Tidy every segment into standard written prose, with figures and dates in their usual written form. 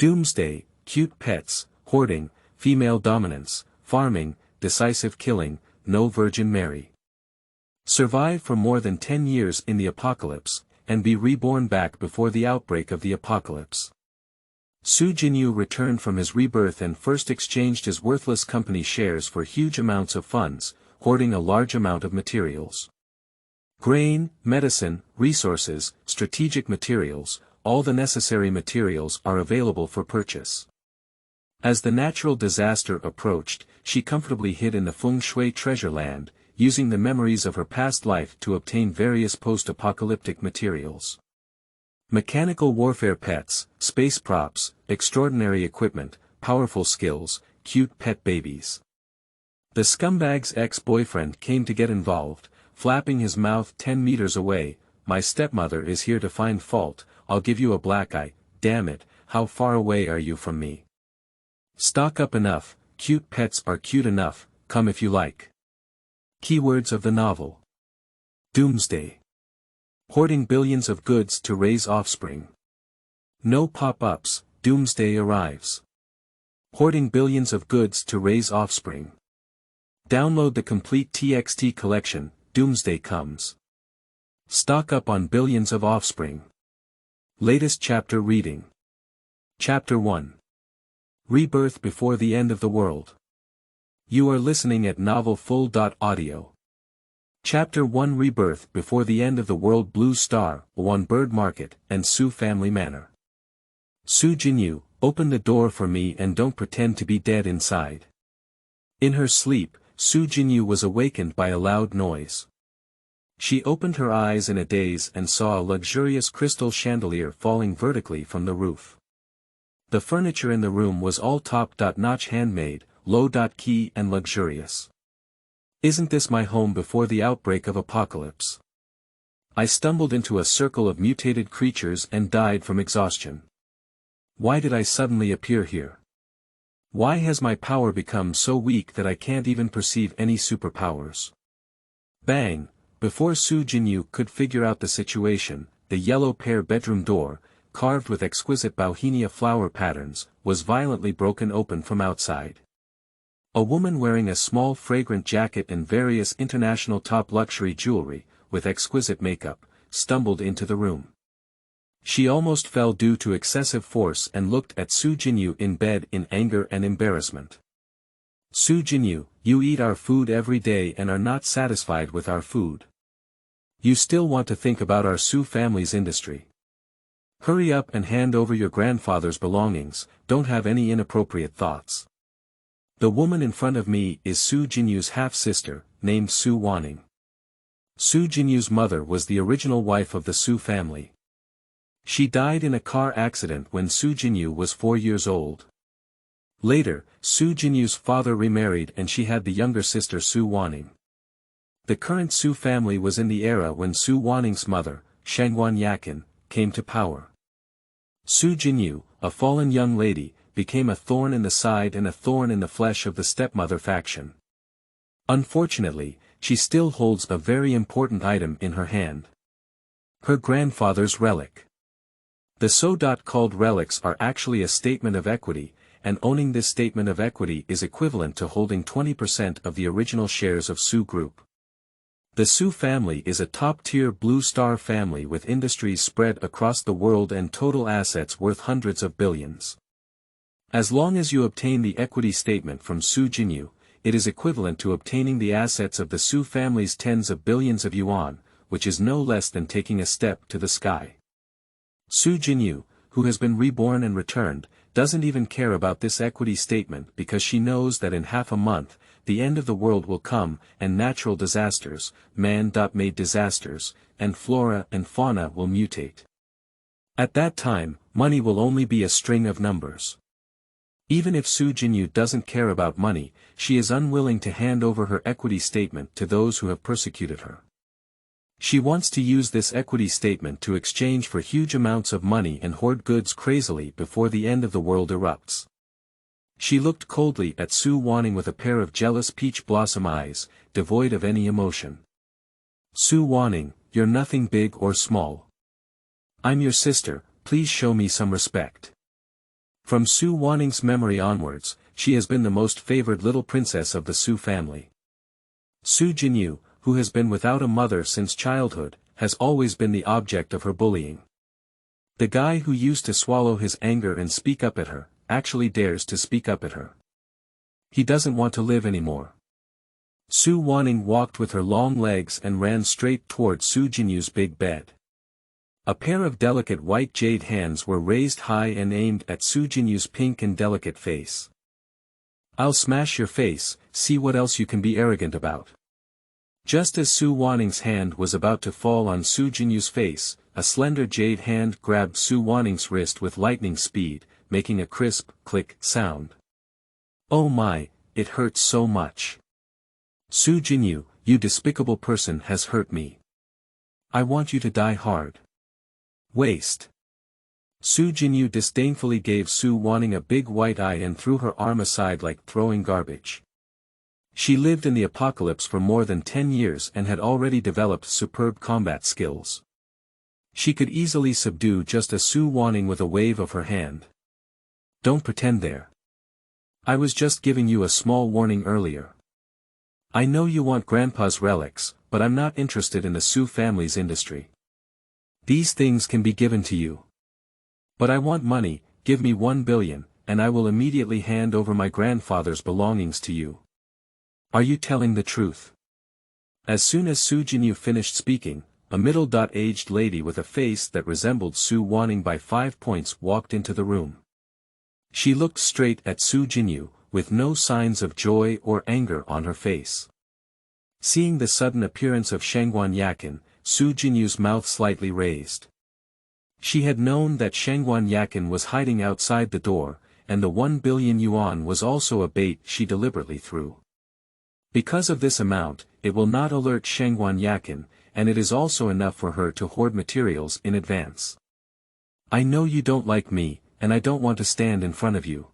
Doomsday, cute pets, hoarding, female dominance, farming, decisive killing, no Virgin Mary. Survive for more than 10 years in the apocalypse, and be reborn back before the outbreak of the apocalypse. Jinyu returned from his rebirth and first exchanged his worthless company shares for huge amounts of funds, hoarding a large amount of materials. Grain, medicine, resources, strategic materials, all the necessary materials are available for purchase. As the natural disaster approached, she comfortably hid in the feng shui treasure land, using the memories of her past life to obtain various post-apocalyptic materials. Mechanical warfare pets, space props, extraordinary equipment, powerful skills, cute pet babies. The scumbag's ex-boyfriend came to get involved, flapping his mouth 10 meters away. My stepmother is here to find fault, I'll give you a black eye, damn it, how far away are you from me? Stock up enough, cute pets are cute enough, come if you like. Keywords of the novel. Doomsday. Hoarding billions of goods to raise offspring. No pop-ups, Doomsday arrives. Hoarding billions of goods to raise offspring. Download the complete TXT collection, Doomsday comes. Stock up on billions of offspring. Latest chapter reading. Chapter 1. Rebirth before the end of the world. You are listening at novelfull.audio. Chapter 1 Rebirth before the end of the world. Blue Star, One Bird Market, and Su Family Manor. Jinyu, open the door for me and don't pretend to be dead inside. In her sleep, Jinyu was awakened by a loud noise. She opened her eyes in a daze and saw a luxurious crystal chandelier falling vertically from the roof. The furniture in the room was all top-notch handmade, low-key and luxurious. Isn't this my home before the outbreak of apocalypse? I stumbled into a circle of mutated creatures and died from exhaustion. Why did I suddenly appear here? Why has my power become so weak that I can't even perceive any superpowers? Bang! Before Jinyu could figure out the situation, the yellow pair bedroom door, carved with exquisite bauhinia flower patterns, was violently broken open from outside. A woman wearing a small fragrant jacket and various international top luxury jewelry, with exquisite makeup, stumbled into the room. She almost fell due to excessive force and looked at Jinyu in bed in anger and embarrassment. Jinyu, you eat our food every day and are not satisfied with our food. You still want to think about our Su family's industry. Hurry up and hand over your grandfather's belongings, don't have any inappropriate thoughts. The woman in front of me is Jinyu's half-sister, named Wanning. Jinyu's mother was the original wife of the Su family. She died in a car accident when Jinyu was 4 years old. Later, Jinyu's father remarried and she had the younger sister Wanning. The current Su family was in the era when Wanning's mother, Shangwan Yakin, came to power. Jinyu, a fallen young lady, became a thorn in the side and a thorn in the flesh of the stepmother faction. Unfortunately, she still holds a very important item in her hand. Her grandfather's relic. The so-called relics are actually a statement of equity, and owning this statement of equity is equivalent to holding 20% of the original shares of Su Group. The Su family is a top-tier Blue Star family with industries spread across the world and total assets worth hundreds of billions. As long as you obtain the equity statement from Jinyu, it is equivalent to obtaining the assets of the Su family's tens of billions of yuan, which is no less than taking a step to the sky. Jinyu, who has been reborn and returned, doesn't even care about this equity statement because she knows that in half a month, the end of the world will come, and natural disasters, man-made disasters, and flora and fauna will mutate. At that time, money will only be a string of numbers. Even if Jinyu doesn't care about money, she is unwilling to hand over her equity statement to those who have persecuted her. She wants to use this equity statement to exchange for huge amounts of money and hoard goods crazily before the end of the world erupts. She looked coldly at Wanning with a pair of jealous peach blossom eyes, devoid of any emotion. Wanning, you're nothing big or small. I'm your sister, please show me some respect. From Su Wanning's memory onwards, she has been the most favored little princess of the Su family. Su Jinyu, who has been without a mother since childhood, has always been the object of her bullying. The guy who used to swallow his anger and speak up at her, actually dares to speak up at her. He doesn't want to live anymore. Su Wanning walked with her long legs and ran straight toward Su Jinyu's big bed. A pair of delicate white jade hands were raised high and aimed at Su Jinyu's pink and delicate face. "I'll smash your face, see what else you can be arrogant about." Just as Su Wanning's hand was about to fall on Su Jinyu's face, a slender jade hand grabbed Su Wanning's wrist with lightning speed, making a crisp, click sound. "Oh my, it hurts so much. Su Jinyu, you despicable person has hurt me. I want you to die hard. Waste." Su Jinyu disdainfully gave Su Wanning a big white eye and threw her arm aside like throwing garbage. She lived in the apocalypse for more than 10 years and had already developed superb combat skills. She could easily subdue just a Su Wanning with a wave of her hand. "Don't pretend there. I was just giving you a small warning earlier. I know you want Grandpa's relics, but I'm not interested in the Su family's industry. These things can be given to you. But I want money, give me 1 billion, and I will immediately hand over my grandfather's belongings to you. Are you telling the truth?" As soon as Su Jinyu finished speaking, a middle-aged lady with a face that resembled Su Wanning by 5 points walked into the room. She looked straight at Su Jinyu, with no signs of joy or anger on her face. Seeing the sudden appearance of Shangguan Yakin, Su Jinyu's mouth slightly raised. She had known that Shangguan Yakin was hiding outside the door, and the 1 billion yuan was also a bait she deliberately threw. Because of this amount, it will not alert Shangguan Yakin, and it is also enough for her to hoard materials in advance. "I know you don't like me, and I don't want to stand in front of you.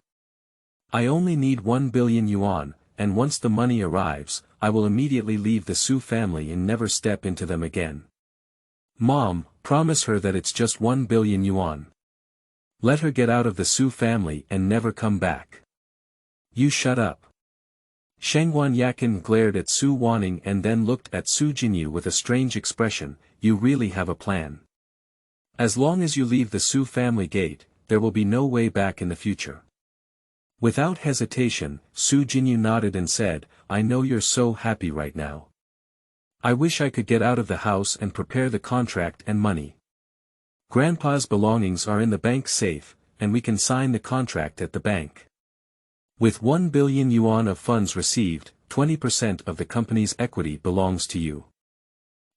I only need 1 billion yuan, and once the money arrives, I will immediately leave the Su family and never step into them again. Mom, promise her that it's just 1 billion yuan. Let her get out of the Su family and never come back. You shut up." Shangguan Yakin glared at Su Wanning and then looked at Su Jinyu with a strange expression. "You really have a plan. As long as you leave the Su family gate, there will be no way back in the future." Without hesitation, Su Jinyu nodded and said, "I know you're so happy right now. I wish I could get out of the house and prepare the contract and money. Grandpa's belongings are in the bank safe, and we can sign the contract at the bank. With 1 billion yuan of funds received, 20% of the company's equity belongs to you."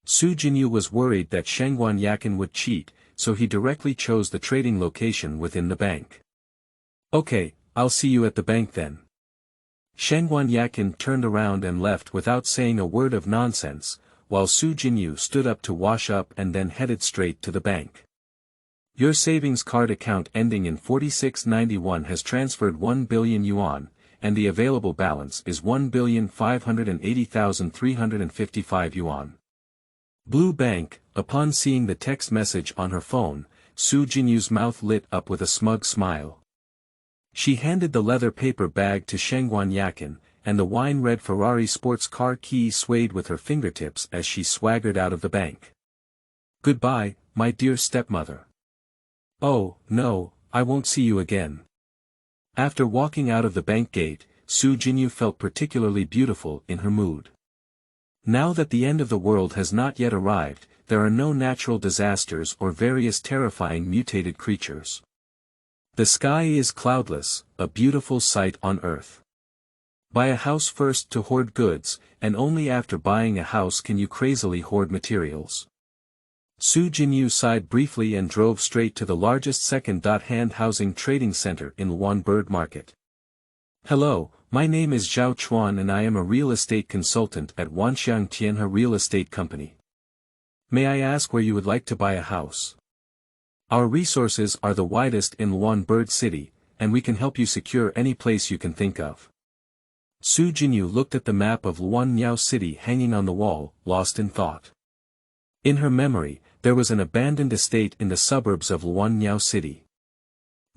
Su Jinyu was worried that Shangguan Yakin would cheat, so he directly chose the trading location within the bank. "Okay, I'll see you at the bank then." Shangguan Yakin turned around and left without saying a word of nonsense, while Su Jinyu stood up to wash up and then headed straight to the bank. "Your savings card account ending in 4691 has transferred 1 billion yuan, and the available balance is 1,580,355 yuan. Blue Bank." Upon seeing the text message on her phone, Su Jinyu's mouth lit up with a smug smile. She handed the leather paper bag to Shangguan Yakin, and the wine-red Ferrari sports car key swayed with her fingertips as she swaggered out of the bank. "Goodbye, my dear stepmother. Oh, no, I won't see you again." After walking out of the bank gate, Su Jinyu felt particularly beautiful in her mood. Now that the end of the world has not yet arrived, there are no natural disasters or various terrifying mutated creatures. The sky is cloudless, a beautiful sight on earth. Buy a house first to hoard goods, and only after buying a house can you crazily hoard materials. Su Jinyu sighed briefly and drove straight to the largest second-hand housing trading center in Luan Bird Market. "Hello, my name is Zhao Chuan and I am a real estate consultant at Wanxiang Tianhe Real Estate Company. May I ask where you would like to buy a house? Our resources are the widest in Luan Bird City, and we can help you secure any place you can think of." Su Jinyu looked at the map of Luanyao City hanging on the wall, lost in thought. In her memory, there was an abandoned estate in the suburbs of Luanyao City.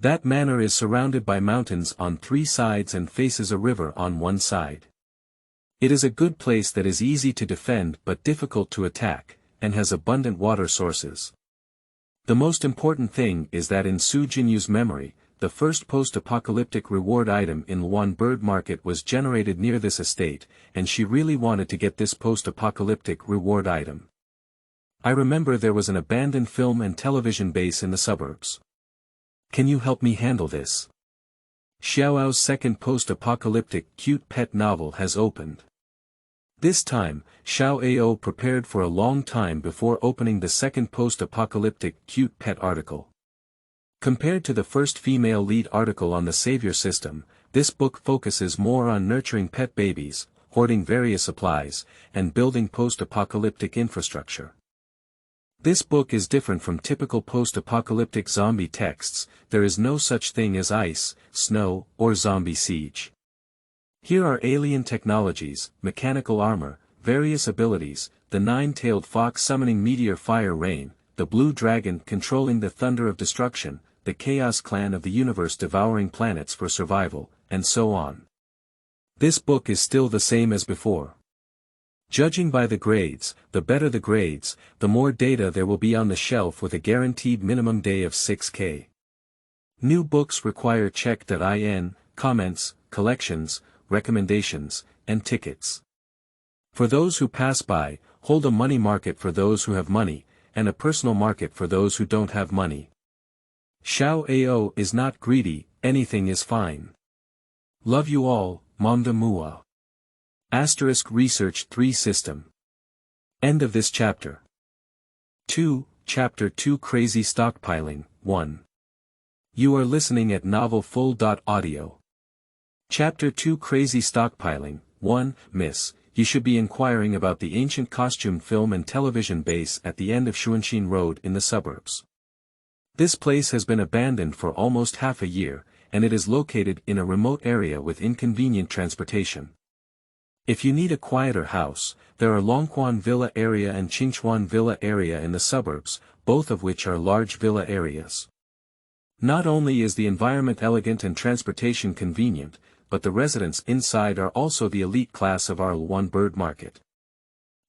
That manor is surrounded by mountains on 3 sides and faces a river on 1 side. It is a good place that is easy to defend but difficult to attack, and has abundant water sources. The most important thing is that in Su Jinyu's memory, the first post-apocalyptic reward item in Luan Bird Market was generated near this estate, and she really wanted to get this post-apocalyptic reward item. I remember there was an abandoned film and television base in the suburbs. Can you help me handle this? Xiaoao's second post-apocalyptic cute pet novel has opened. This time, Xiaoao prepared for a long time before opening the second post-apocalyptic cute pet article. Compared to the first female lead article on the savior system, this book focuses more on nurturing pet babies, hoarding various supplies, and building post-apocalyptic infrastructure. This book is different from typical post-apocalyptic zombie texts. There is no such thing as ice, snow, or zombie siege. Here are alien technologies, mechanical armor, various abilities, the 9-tailed fox summoning meteor fire rain, the blue dragon controlling the thunder of destruction, the chaos clan of the universe devouring planets for survival, and so on. This book is still the same as before. Judging by the grades, the better the grades, the more data there will be on the shelf with a guaranteed minimum day of 6K. New books require check.in, comments, collections, recommendations, and tickets. For those who pass by, hold a money market for those who have money, and a personal market for those who don't have money. Xiaoao is not greedy, anything is fine. Love you all, Mamda Mua. Asterisk Research 3 System. End of this chapter. 2, Chapter 2 Crazy Stockpiling, 1. You are listening at novelfull.audio. Chapter 2 Crazy Stockpiling, 1. Miss, you should be inquiring about the ancient costume film and television base at the end of Xuanxin Road in the suburbs. This place has been abandoned for almost half a year, and it is located in a remote area with inconvenient transportation. If you need a quieter house, there are Longquan Villa area and Qingchuan Villa area in the suburbs, both of which are large villa areas. Not only is the environment elegant and transportation convenient, but the residents inside are also the elite class of our Luan Bird Market.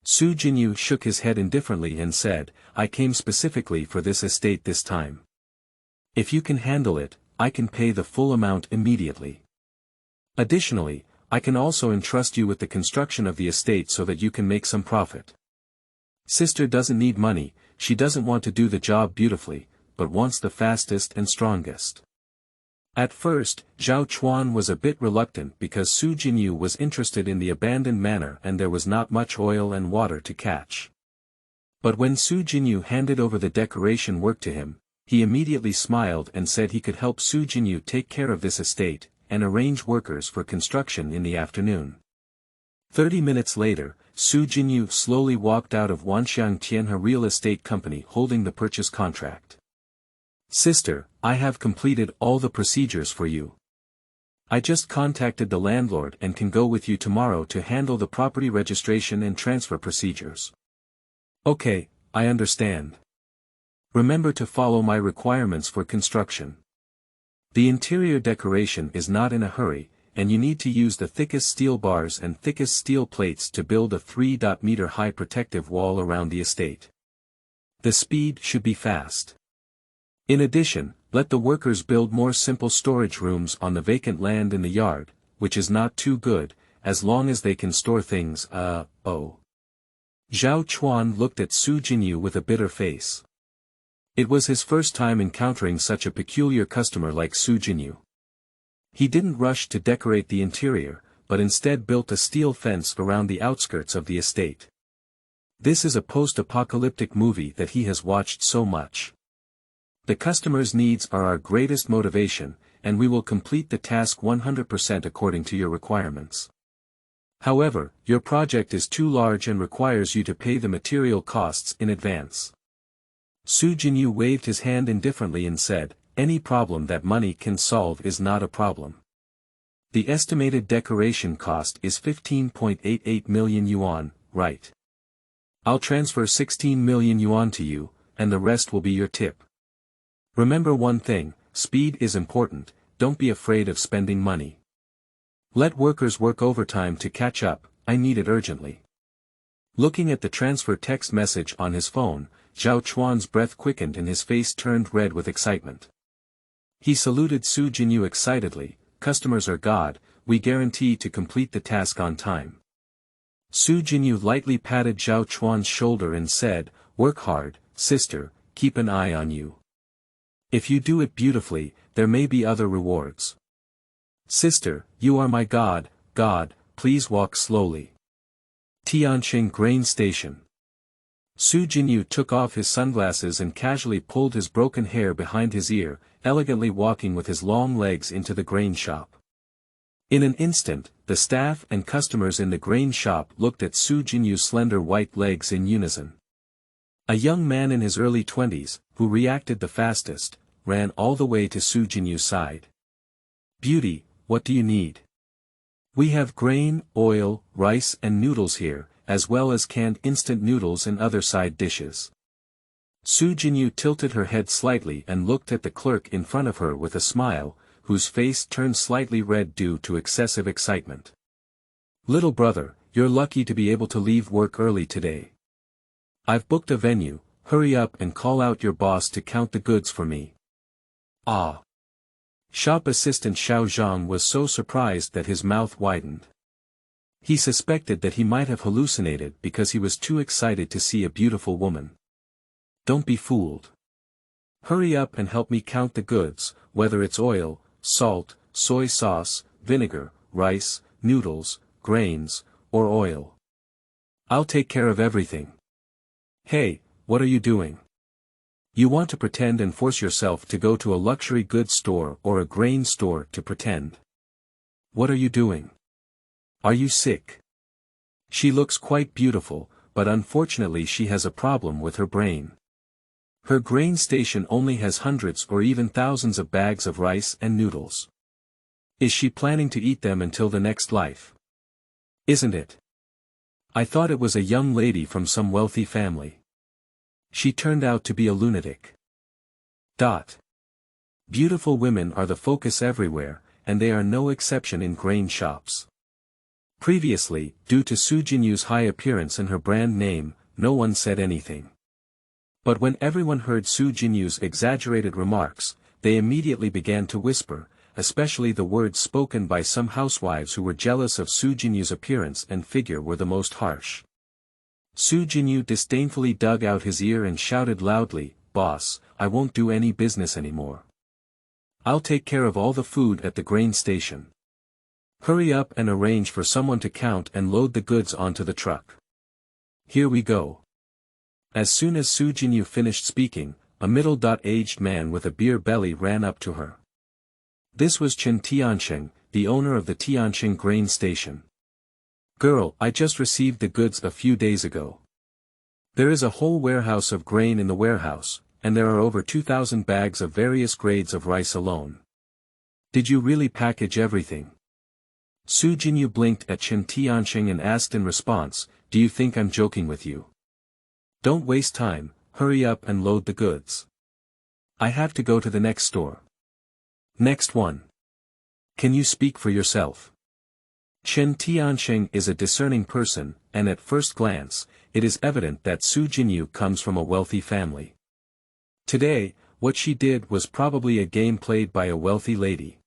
Su Jinyu shook his head indifferently and said, I came specifically for this estate this time. If you can handle it, I can pay the full amount immediately. Additionally, I can also entrust you with the construction of the estate so that you can make some profit. Sister doesn't need money, she doesn't want to do the job beautifully, but wants the fastest and strongest. At first, Zhao Chuan was a bit reluctant because Su Jinyu was interested in the abandoned manor and there was not much oil and water to catch. But when Su Jinyu handed over the decoration work to him, he immediately smiled and said he could help Su Jinyu take care of this estate, and arrange workers for construction in the afternoon. 30 minutes later, Su Jinyu slowly walked out of Wanxiang Tianhe Real Estate Company holding the purchase contract. Sister, I have completed all the procedures for you. I just contacted the landlord and can go with you tomorrow to handle the property registration and transfer procedures. Okay, I understand. Remember to follow my requirements for construction. The interior decoration is not in a hurry, and you need to use the thickest steel bars and thickest steel plates to build a 3-meter high protective wall around the estate. The speed should be fast. In addition, let the workers build more simple storage rooms on the vacant land in the yard, which is not too good, as long as they can store things. Zhao Chuan looked at Su Jinyu with a bitter face. It was his first time encountering such a peculiar customer like Su Jinyu. He didn't rush to decorate the interior, but instead built a steel fence around the outskirts of the estate. This is a post-apocalyptic movie that he has watched so much. The customer's needs are our greatest motivation, and we will complete the task 100% according to your requirements. However, your project is too large and requires you to pay the material costs in advance. Su Jinyu waved his hand indifferently and said, any problem that money can solve is not a problem. The estimated decoration cost is 15.88 million yuan, right? I'll transfer 16 million yuan to you, and the rest will be your tip. Remember one thing, speed is important, don't be afraid of spending money. Let workers work overtime to catch up, I need it urgently. Looking at the transfer text message on his phone, Zhao Chuan's breath quickened and his face turned red with excitement. He saluted Su Jinyu excitedly, customers are God, we guarantee to complete the task on time. Su Jinyu lightly patted Zhao Chuan's shoulder and said, work hard, sister, keep an eye on you. If you do it beautifully, there may be other rewards. Sister, you are my God, please walk slowly. Tianqing Grain Station. Su Jinyu took off his sunglasses and casually pulled his broken hair behind his ear, elegantly walking with his long legs into the grain shop. In an instant, the staff and customers in the grain shop looked at Su Jinyu's slender white legs in unison. A young man in his early 20s, who reacted the fastest, ran all the way to Su Jinyu's side. Beauty, what do you need? We have grain, oil, rice and noodles here, as well as canned instant noodles and other side dishes. Su Jinyu tilted her head slightly and looked at the clerk in front of her with a smile, whose face turned slightly red due to excessive excitement. Little brother, you're lucky to be able to leave work early today. I've booked a venue, hurry up and call out your boss to count the goods for me. Ah! Shop assistant Xiao Zhang was so surprised that his mouth widened. He suspected that he might have hallucinated because he was too excited to see a beautiful woman. Don't be fooled. Hurry up and help me count the goods, whether it's oil, salt, soy sauce, vinegar, rice, noodles, grains, or oil. I'll take care of everything. Hey, what are you doing? You want to pretend and force yourself to go to a luxury goods store or a grain store to pretend. What are you doing? Are you sick? She looks quite beautiful, but unfortunately she has a problem with her brain. Her grain station only has hundreds or even thousands of bags of rice and noodles. Is she planning to eat them until the next life? Isn't it? I thought it was a young lady from some wealthy family. She turned out to be a lunatic. Beautiful women are the focus everywhere, and they are no exception in grain shops. Previously, due to Su Jinyu's high appearance and her brand name, no one said anything. But when everyone heard Su Jinyu's exaggerated remarks, they immediately began to whisper, especially the words spoken by some housewives who were jealous of Su Jinyu's appearance and figure were the most harsh. Su Jinyu disdainfully dug out his ear and shouted loudly, "Boss, I won't do any business anymore. I'll take care of all the food at the grain station. Hurry up and arrange for someone to count and load the goods onto the truck. Here we go." As soon as Su Jinyu finished speaking, a middle-aged man with a beer belly ran up to her. This was Chen Tianqing, the owner of the Tianqing grain station. "Girl, I just received the goods a few days ago. There is a whole warehouse of grain in the warehouse, and there are over 2,000 bags of various grades of rice alone. Did you really package everything?" Su Jinyu blinked at Chen Tianqing and asked in response, "Do you think I'm joking with you? Don't waste time, hurry up and load the goods. I have to go to the next store." "Next one. Can you speak for yourself?" Chen Tianqing is a discerning person, and at first glance, it is evident that Su Jinyu comes from a wealthy family. Today, what she did was probably a game played by a wealthy lady.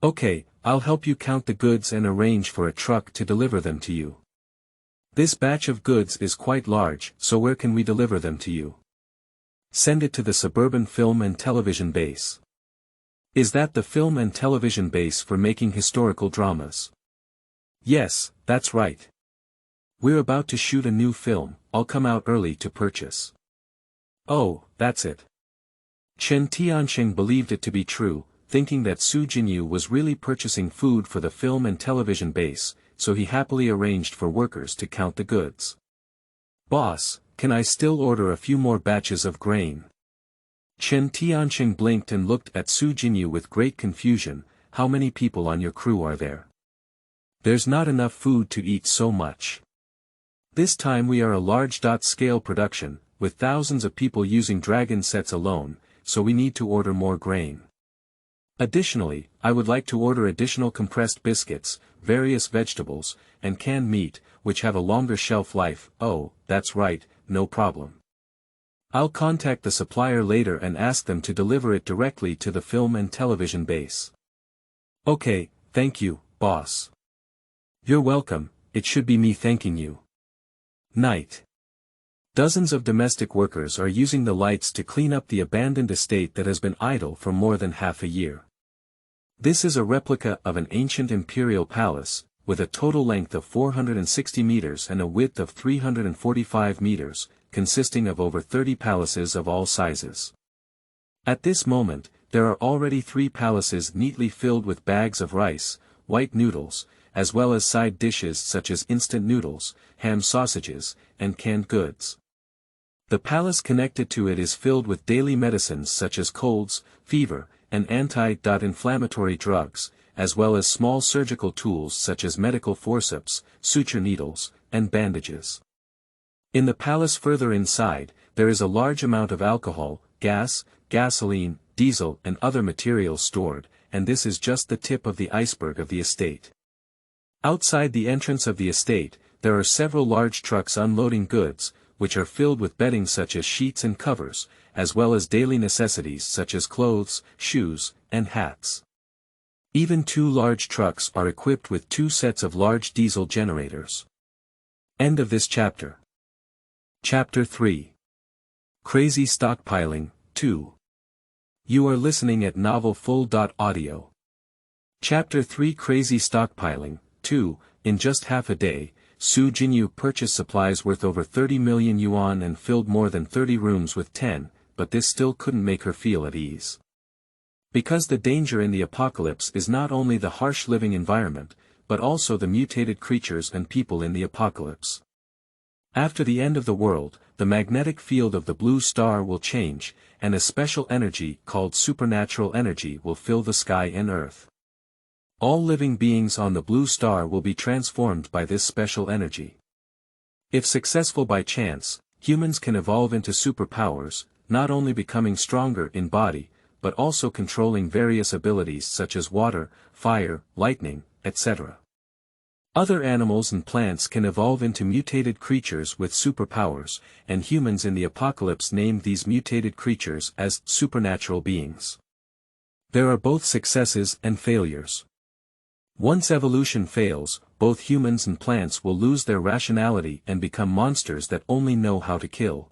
"Okay, I'll help you count the goods and arrange for a truck to deliver them to you. This batch of goods is quite large, so where can we deliver them to you?" "Send it to the suburban film and television base." "Is that the film and television base for making historical dramas?" "Yes, that's right. We're about to shoot a new film, I'll come out early to purchase." "Oh, that's it." Chen Tianqing believed it to be true, thinking that Su Jinyu was really purchasing food for the film and television base, so he happily arranged for workers to count the goods. "Boss, can I still order a few more batches of grain?" Chen Tianqing blinked and looked at Su Jinyu with great confusion. "How many people on your crew are there? There's not enough food to eat so much. This time we are a large-scale production, with thousands of people using dragon sets alone, so we need to order more grain." Additionally, I would like to order additional compressed biscuits, various vegetables, and canned meat, which have a longer shelf life. Oh, that's right, no problem. I'll contact the supplier later and ask them to deliver it directly to the film and television base. Okay, thank you, boss. You're welcome, it should be me thanking you. Night. Dozens of domestic workers are using the lights to clean up the abandoned estate that has been idle for more than half a year. This is a replica of an ancient imperial palace, with a total length of 460 meters and a width of 345 meters, consisting of over 30 palaces of all sizes. At this moment, there are already 3 palaces neatly filled with bags of rice, white noodles, as well as side dishes such as instant noodles, ham sausages, and canned goods. The palace connected to it is filled with daily medicines such as colds, fever, and anti-inflammatory drugs, as well as small surgical tools such as medical forceps, suture needles, and bandages. In the palace further inside, there is a large amount of alcohol, gas, gasoline, diesel and other materials stored, and this is just the tip of the iceberg of the estate. Outside the entrance of the estate, there are several large trucks unloading goods, which are filled with bedding such as sheets and covers, as well as daily necessities such as clothes, shoes, and hats. Even 2 large trucks are equipped with 2 sets of large diesel generators. End of this chapter. Chapter 3. Crazy Stockpiling, 2. You are listening at novelfull.audio. Chapter 3 Crazy Stockpiling, 2. In just half a day, Jinyu purchased supplies worth over 30 million yuan and filled more than 30 rooms with 10, but this still couldn't make her feel at ease. Because the danger in the apocalypse is not only the harsh living environment, but also the mutated creatures and people in the apocalypse. After the end of the world, the magnetic field of the blue star will change, and a special energy called supernatural energy will fill the sky and earth. All living beings on the blue star will be transformed by this special energy. If successful by chance, humans can evolve into superpowers, not only becoming stronger in body, but also controlling various abilities such as water, fire, lightning, etc. Other animals and plants can evolve into mutated creatures with superpowers, and humans in the apocalypse name these mutated creatures as supernatural beings. There are both successes and failures. Once evolution fails, both humans and plants will lose their rationality and become monsters that only know how to kill.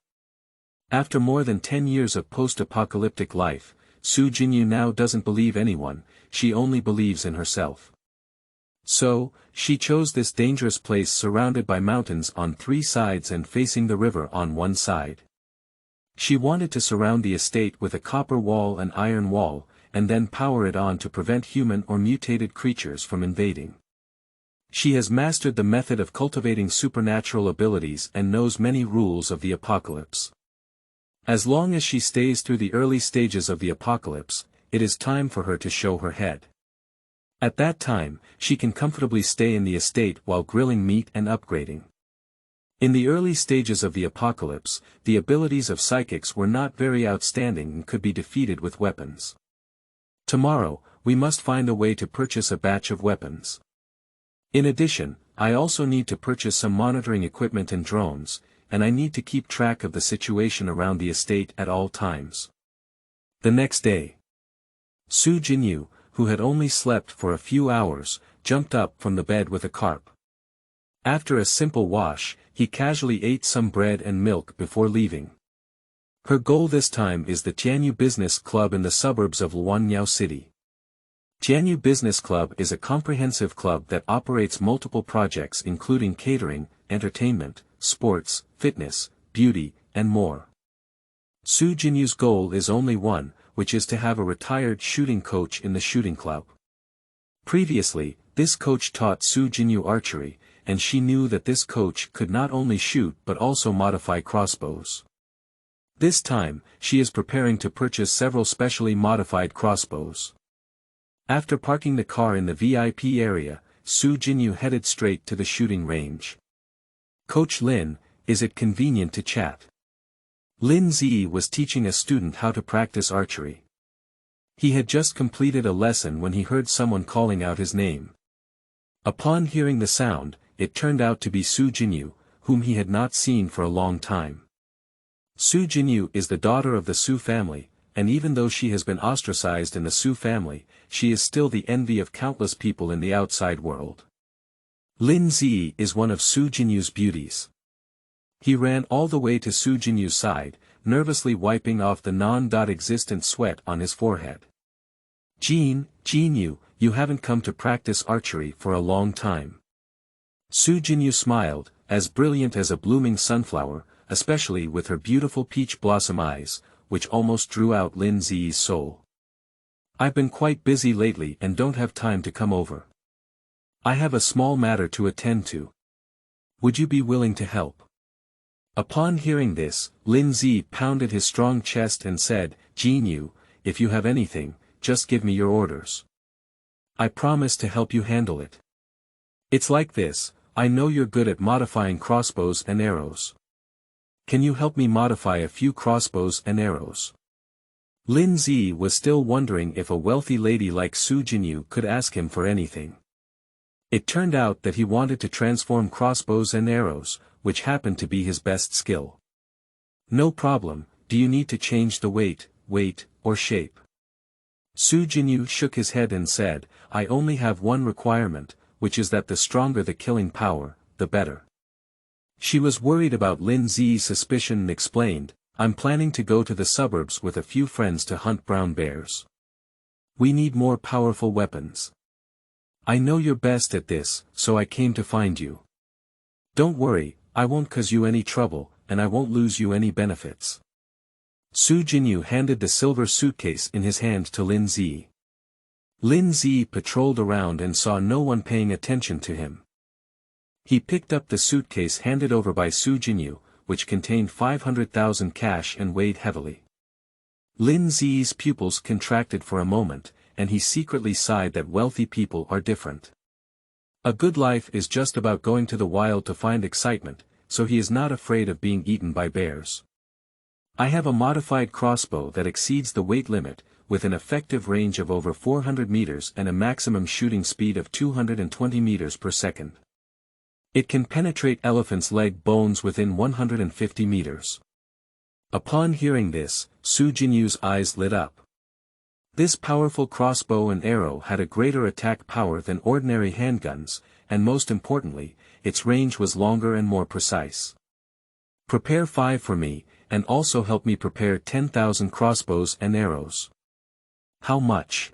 After more than 10 years of post-apocalyptic life, Jinyu now doesn't believe anyone, she only believes in herself. So, she chose this dangerous place surrounded by mountains on 3 sides and facing the river on 1 side. She wanted to surround the estate with a copper wall and iron wall, and then power it on to prevent human or mutated creatures from invading. She has mastered the method of cultivating supernatural abilities and knows many rules of the apocalypse. As long as she stays through the early stages of the apocalypse, it is time for her to show her head. At that time, she can comfortably stay in the estate while grilling meat and upgrading. In the early stages of the apocalypse, the abilities of psychics were not very outstanding and could be defeated with weapons. Tomorrow, we must find a way to purchase a batch of weapons. In addition, I also need to purchase some monitoring equipment and drones, and I need to keep track of the situation around the estate at all times. The next day, Jinyu, who had only slept for a few hours, jumped up from the bed with a carp. After a simple wash, he casually ate some bread and milk before leaving. Her goal this time is the Jinyu Business Club in the suburbs of Luanyao City. Jinyu Business Club is a comprehensive club that operates multiple projects including catering, entertainment, sports, fitness, beauty, and more. Jinyu's goal is only one, which is to have a retired shooting coach in the shooting club. Previously, this coach taught Jinyu archery, and she knew that this coach could not only shoot but also modify crossbows. This time, she is preparing to purchase several specially modified crossbows. After parking the car in the VIP area, Jinyu headed straight to the shooting range. Coach Lin, is it convenient to chat? Lin Zi was teaching a student how to practice archery. He had just completed a lesson when he heard someone calling out his name. Upon hearing the sound, it turned out to be Su Jinyu, whom he had not seen for a long time. Su Jinyu is the daughter of the Su family, and even though she has been ostracized in the Su family, she is still the envy of countless people in the outside world. Lin Zi is one of Su Jinyu's beauties. He ran all the way to Su Jinyu's side, nervously wiping off the non-existent sweat on his forehead. Jinyu, you haven't come to practice archery for a long time. Su Jinyu smiled, as brilliant as a blooming sunflower, especially with her beautiful peach blossom eyes, which almost drew out Lin Zi's soul. I've been quite busy lately and don't have time to come over. I have a small matter to attend to. Would you be willing to help? Upon hearing this, Lin Zi pounded his strong chest and said, Jinyu, if you have anything, just give me your orders. I promise to help you handle it. It's like this, I know you're good at modifying crossbows and arrows. Can you help me modify a few crossbows and arrows? Lin Zi was still wondering if a wealthy lady like Su Jinyu could ask him for anything. It turned out that he wanted to transform crossbows and arrows, which happened to be his best skill. No problem, do you need to change the weight, or shape? Su Jinyu shook his head and said, I only have one requirement, which is that the stronger the killing power, the better. She was worried about Lin Zi's suspicion and explained, I'm planning to go to the suburbs with a few friends to hunt brown bears. We need more powerful weapons. I know you're best at this, so I came to find you. Don't worry, I won't cause you any trouble, and I won't lose you any benefits. Su Jinyu handed the silver suitcase in his hand to Lin Zi. Lin Zi patrolled around and saw no one paying attention to him. He picked up the suitcase handed over by Su Jinyu, which contained 500,000 cash and weighed heavily. Lin Zi's pupils contracted for a moment, and he secretly sighed that wealthy people are different. A good life is just about going to the wild to find excitement, so he is not afraid of being eaten by bears. I have a modified crossbow that exceeds the weight limit, with an effective range of over 400 meters and a maximum shooting speed of 220 meters per second. It can penetrate elephants' leg bones within 150 meters. Upon hearing this, Su Jinyu's eyes lit up. This powerful crossbow and arrow had a greater attack power than ordinary handguns, and most importantly, its range was longer and more precise. Prepare 5 for me, and also help me prepare 10,000 crossbows and arrows. How much?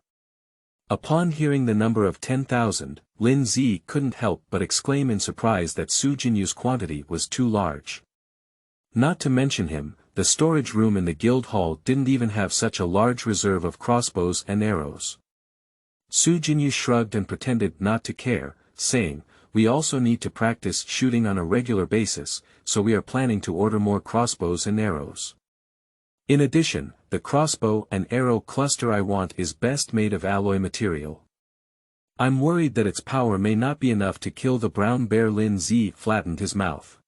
Upon hearing the number of 10,000, Lin Zi couldn't help but exclaim in surprise that Su Jinyu's quantity was too large. Not to mention him, the storage room in the guild hall didn't even have such a large reserve of crossbows and arrows. Su Jinyu shrugged and pretended not to care, saying, we also need to practice shooting on a regular basis, so we are planning to order more crossbows and arrows. In addition, the crossbow and arrow cluster I want is best made of alloy material. I'm worried that its power may not be enough to kill the brown bear. Lin Zi flattened his mouth.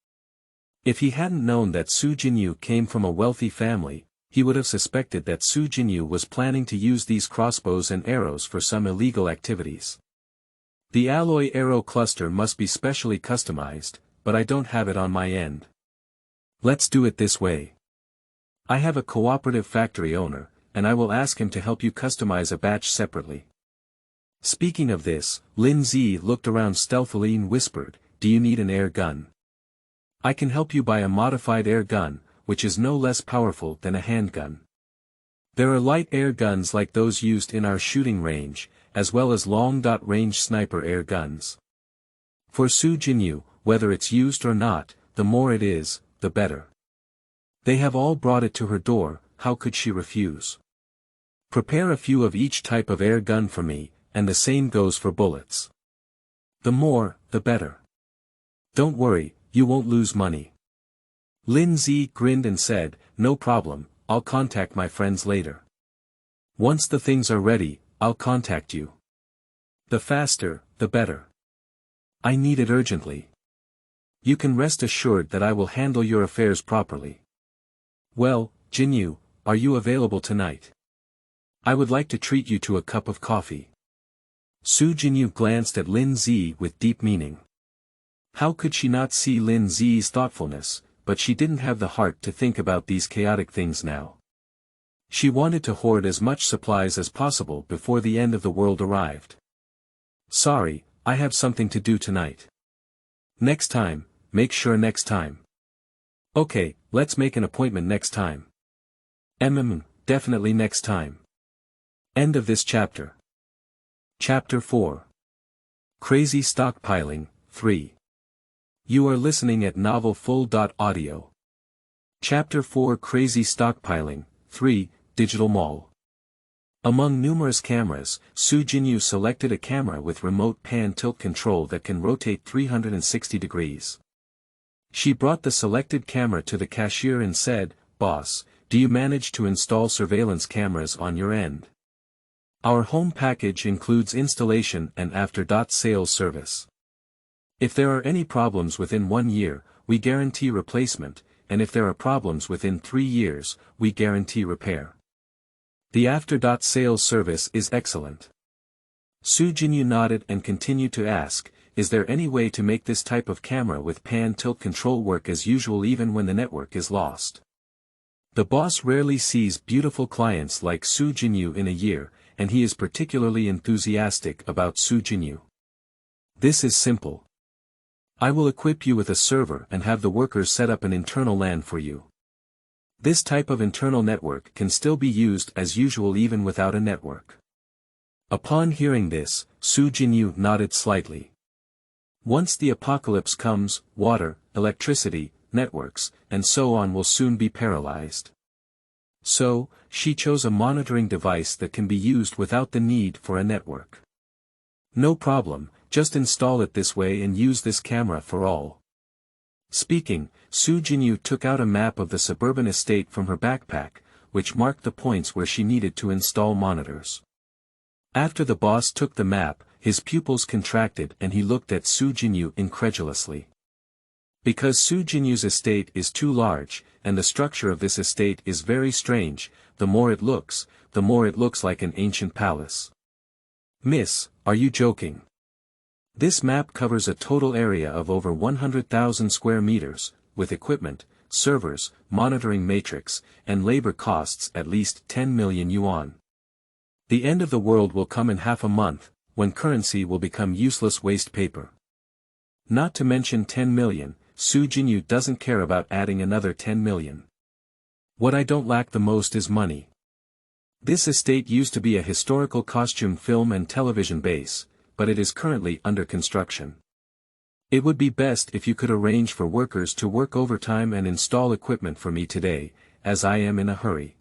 If he hadn't known that Su Jinyu came from a wealthy family, he would have suspected that Su Jinyu was planning to use these crossbows and arrows for some illegal activities. The alloy arrow cluster must be specially customized, but I don't have it on my end. Let's do it this way. I have a cooperative factory owner, and I will ask him to help you customize a batch separately. Speaking of this, Lin Zi looked around stealthily and whispered, do you need an air gun? I can help you buy a modified air gun, which is no less powerful than a handgun. There are light air guns like those used in our shooting range, as well as long-range sniper air guns. For Su Jinyu, whether it's used or not, the more it is, the better. They have all brought it to her door, how could she refuse? Prepare a few of each type of air gun for me, and the same goes for bullets. The more, the better. Don't worry, you won't lose money. Lin Zi grinned and said, no problem, I'll contact my friends later. Once the things are ready, I'll contact you. The faster, the better. I need it urgently. You can rest assured that I will handle your affairs properly. Well, Jinyu, are you available tonight? I would like to treat you to a cup of coffee. Su Jinyu glanced at Lin Zi with deep meaning. How could she not see Lin Zi's thoughtfulness, but she didn't have the heart to think about these chaotic things now. She wanted to hoard as much supplies as possible before the end of the world arrived. Sorry, I have something to do tonight. Next time, make sure next time. Okay, let's make an appointment next time. Definitely next time. End of this chapter. Chapter 4. Crazy Stockpiling, 3. You are listening at novelfull.audio. Chapter 4 Crazy Stockpiling, 3, Digital Mall. Among numerous cameras, Su Jinyu selected a camera with remote pan tilt control that can rotate 360 degrees. She brought the selected camera to the cashier and said, "Boss, do you manage to install surveillance cameras on your end? Our home package includes installation and after-sales service. If there are any problems within 1 year, we guarantee replacement, and if there are problems within 3 years, we guarantee repair. The after-sales service is excellent." Su Jinyu nodded and continued to ask, "Is there any way to make this type of camera with pan tilt control work as usual even when the network is lost?" The boss rarely sees beautiful clients like Su Jinyu in a year, and he is particularly enthusiastic about Su Jinyu. This is simple. I will equip you with a server and have the workers set up an internal LAN for you. This type of internal network can still be used as usual even without a network. Upon hearing this, Su Jinyu nodded slightly. Once the apocalypse comes, water, electricity, networks, and so on will soon be paralyzed. So, she chose a monitoring device that can be used without the need for a network. No problem, just install it this way and use this camera for all. Speaking, Su Jinyu took out a map of the suburban estate from her backpack, which marked the points where she needed to install monitors. After the boss took the map, his pupils contracted and he looked at Su Jinyu incredulously. Because Su Jinyu's estate is too large, and the structure of this estate is very strange, the more it looks like an ancient palace. Miss, are you joking? This map covers a total area of over 100,000 square meters, with equipment, servers, monitoring matrix, and labor costs at least 10 million yuan. The end of the world will come in half a month, when currency will become useless waste paper. Not to mention 10 million, Su Jinyu doesn't care about adding another 10 million. What I don't lack the most is money. This estate used to be a historical costume film and television base, but it is currently under construction. It would be best if you could arrange for workers to work overtime and install equipment for me today, as I am in a hurry.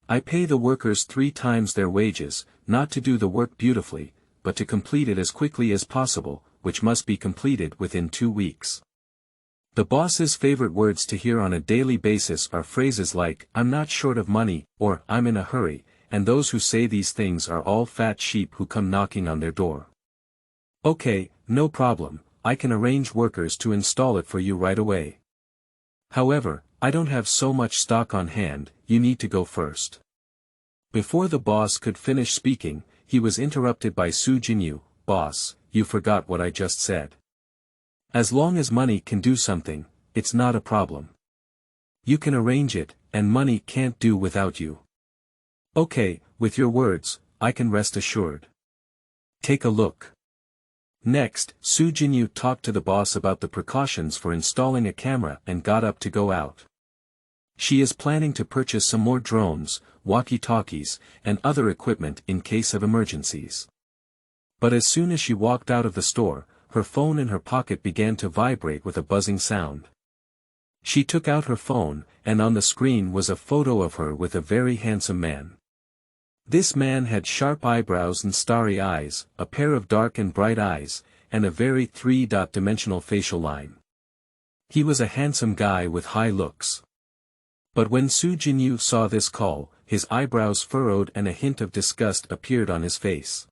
I pay the workers 3 times their wages, not to do the work beautifully, but to complete it as quickly as possible, which must be completed within 2 weeks. The boss's favorite words to hear on a daily basis are phrases like, "I'm not short of money," or "I'm in a hurry," and those who say these things are all fat sheep who come knocking on their door. Okay, no problem, I can arrange workers to install it for you right away. However, I don't have so much stock on hand, you need to go first. Before the boss could finish speaking, he was interrupted by Su Jinyu. "Boss, you forgot what I just said. As long as money can do something, it's not a problem. You can arrange it, and money can't do without you." "Okay, with your words, I can rest assured. Take a look." Next, Su Jinyu talked to the boss about the precautions for installing a camera and got up to go out. She is planning to purchase some more drones, walkie-talkies, and other equipment in case of emergencies. But as soon as she walked out of the store, her phone in her pocket began to vibrate with a buzzing sound. She took out her phone, and on the screen was a photo of her with a very handsome man. This man had sharp eyebrows and starry eyes, a pair of dark and bright eyes, and a very three-dimensional facial line. He was a handsome guy with high looks. But when Su Jinyu saw this call, his eyebrows furrowed and a hint of disgust appeared on his face.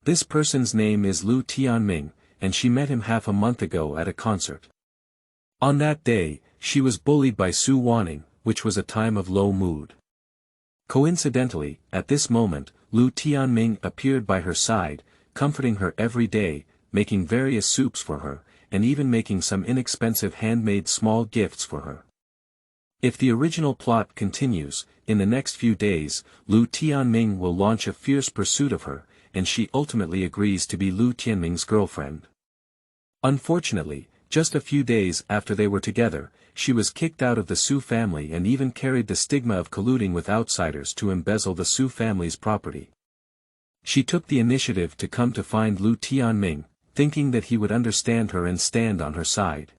This person's name is Lu Tianming, and she met him half a month ago at a concert. On that day, she was bullied by Su Wanning, which was a time of low mood. Coincidentally, at this moment, Lu Tianming appeared by her side, comforting her every day, making various soups for her, and even making some inexpensive handmade small gifts for her. If the original plot continues, in the next few days, Lu Tianming will launch a fierce pursuit of her, and she ultimately agrees to be Lu Tianming's girlfriend. Unfortunately, just a few days after they were together, she was kicked out of the Su family and even carried the stigma of colluding with outsiders to embezzle the Su family's property. She took the initiative to come to find Lu Tianming, thinking that he would understand her and stand on her side.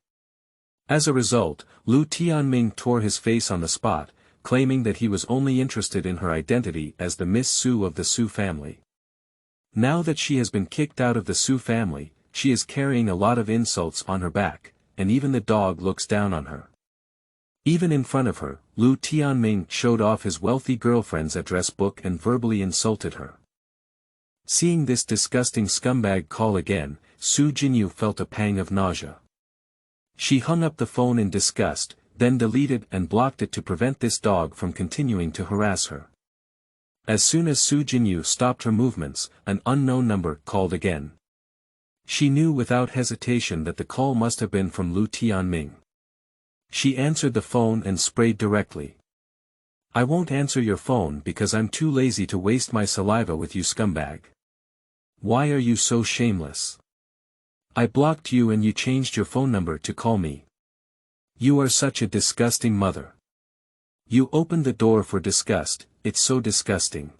As a result, Lu Tianming tore his face on the spot, claiming that he was only interested in her identity as the Miss Su of the Su family. Now that she has been kicked out of the Su family, she is carrying a lot of insults on her back, and even the dog looks down on her. Even in front of her, Lu Tianming showed off his wealthy girlfriend's address book and verbally insulted her. Seeing this disgusting scumbag call again, Su Jinyu felt a pang of nausea. She hung up the phone in disgust, then deleted and blocked it to prevent this dog from continuing to harass her. As soon as Su Jinyu stopped her movements, an unknown number called again. She knew without hesitation that the call must have been from Lu Tianming. She answered the phone and sprayed directly. "I won't answer your phone because I'm too lazy to waste my saliva with you, scumbag. Why are you so shameless? I blocked you and you changed your phone number to call me. You are such a disgusting mother. You opened the door for disgust, it's so disgusting.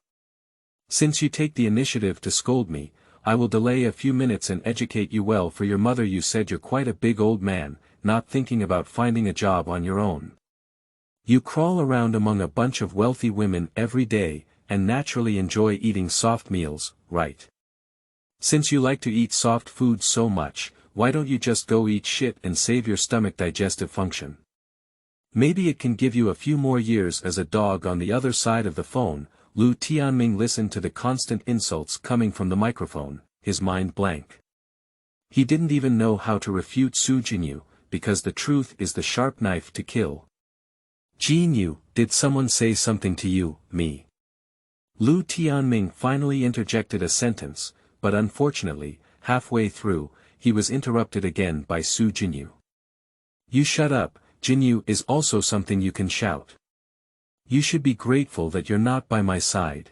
Since you take the initiative to scold me, I will delay a few minutes and educate you well for your mother. You said you're quite a big old man, not thinking about finding a job on your own. You crawl around among a bunch of wealthy women every day, and naturally enjoy eating soft meals, right? Since you like to eat soft food so much, why don't you just go eat shit and save your stomach digestive function? Maybe it can give you a few more years as a dog." On the other side of the phone, Lu Tianming listened to the constant insults coming from the microphone, his mind blank. He didn't even know how to refute Su Jinyu, because the truth is the sharp knife to kill. "Jinyu, did someone say something to you, me?" Lu Tianming finally interjected a sentence, but unfortunately, halfway through, he was interrupted again by Su Jinyu. "You shut up, Jinyu is also something you can shout. You should be grateful that you're not by my side.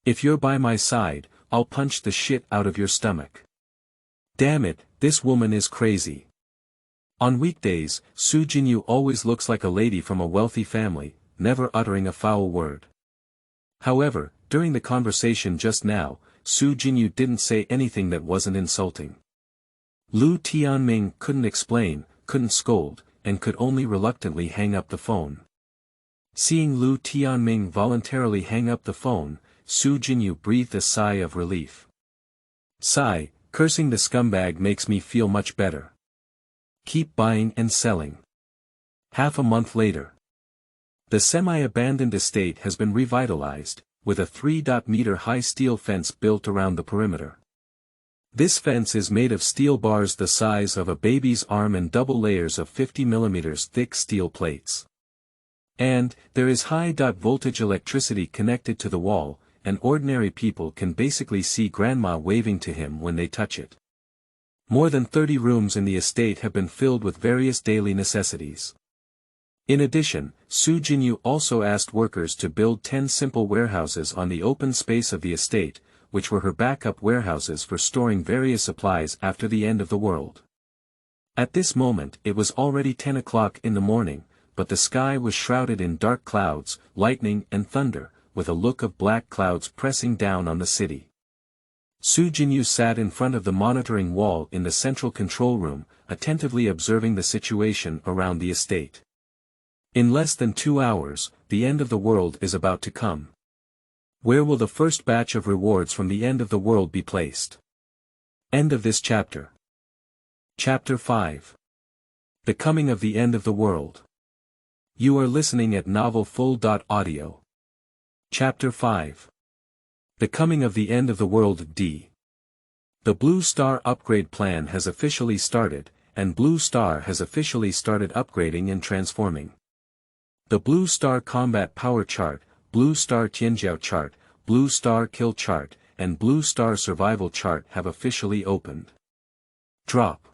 If you're by my side, I'll punch the shit out of your stomach. Damn it, this woman is crazy." On weekdays, Su Jinyu always looks like a lady from a wealthy family, never uttering a foul word. However, during the conversation just now, Su Jinyu didn't say anything that wasn't insulting. Lu Tianming couldn't explain, couldn't scold, and could only reluctantly hang up the phone. Seeing Lu Tianming voluntarily hang up the phone, Su Jinyu breathed a sigh of relief. "Sigh, cursing the scumbag makes me feel much better. Keep buying and selling." Half a month later. The semi-abandoned estate has been revitalized, with a 3-meter high steel fence built around the perimeter. This fence is made of steel bars the size of a baby's arm and double layers of 50 mm thick steel plates. And, there is high-voltage electricity connected to the wall, and ordinary people can basically see grandma waving to him when they touch it. More than 30 rooms in the estate have been filled with various daily necessities. In addition, Su Jinyu also asked workers to build 10 simple warehouses on the open space of the estate, which were her backup warehouses for storing various supplies after the end of the world. At this moment it was already 10 o'clock in the morning, but the sky was shrouded in dark clouds, lightning and thunder, with a look of black clouds pressing down on the city. Su Jinyu sat in front of the monitoring wall in the central control room, attentively observing the situation around the estate. In less than 2 hours, the end of the world is about to come. Where will the first batch of rewards from the end of the world be placed? End of this chapter. Chapter 5. The Coming of the End of the World. You are listening at novelfull.audio. Chapter 5. The Coming of the End of the World. D. The Blue Star upgrade plan has officially started, and Blue Star has officially started upgrading and transforming. The Blue Star Combat Power Chart, Blue Star Tianjiao chart, Blue Star Kill chart, and Blue Star Survival chart have officially opened. Drop.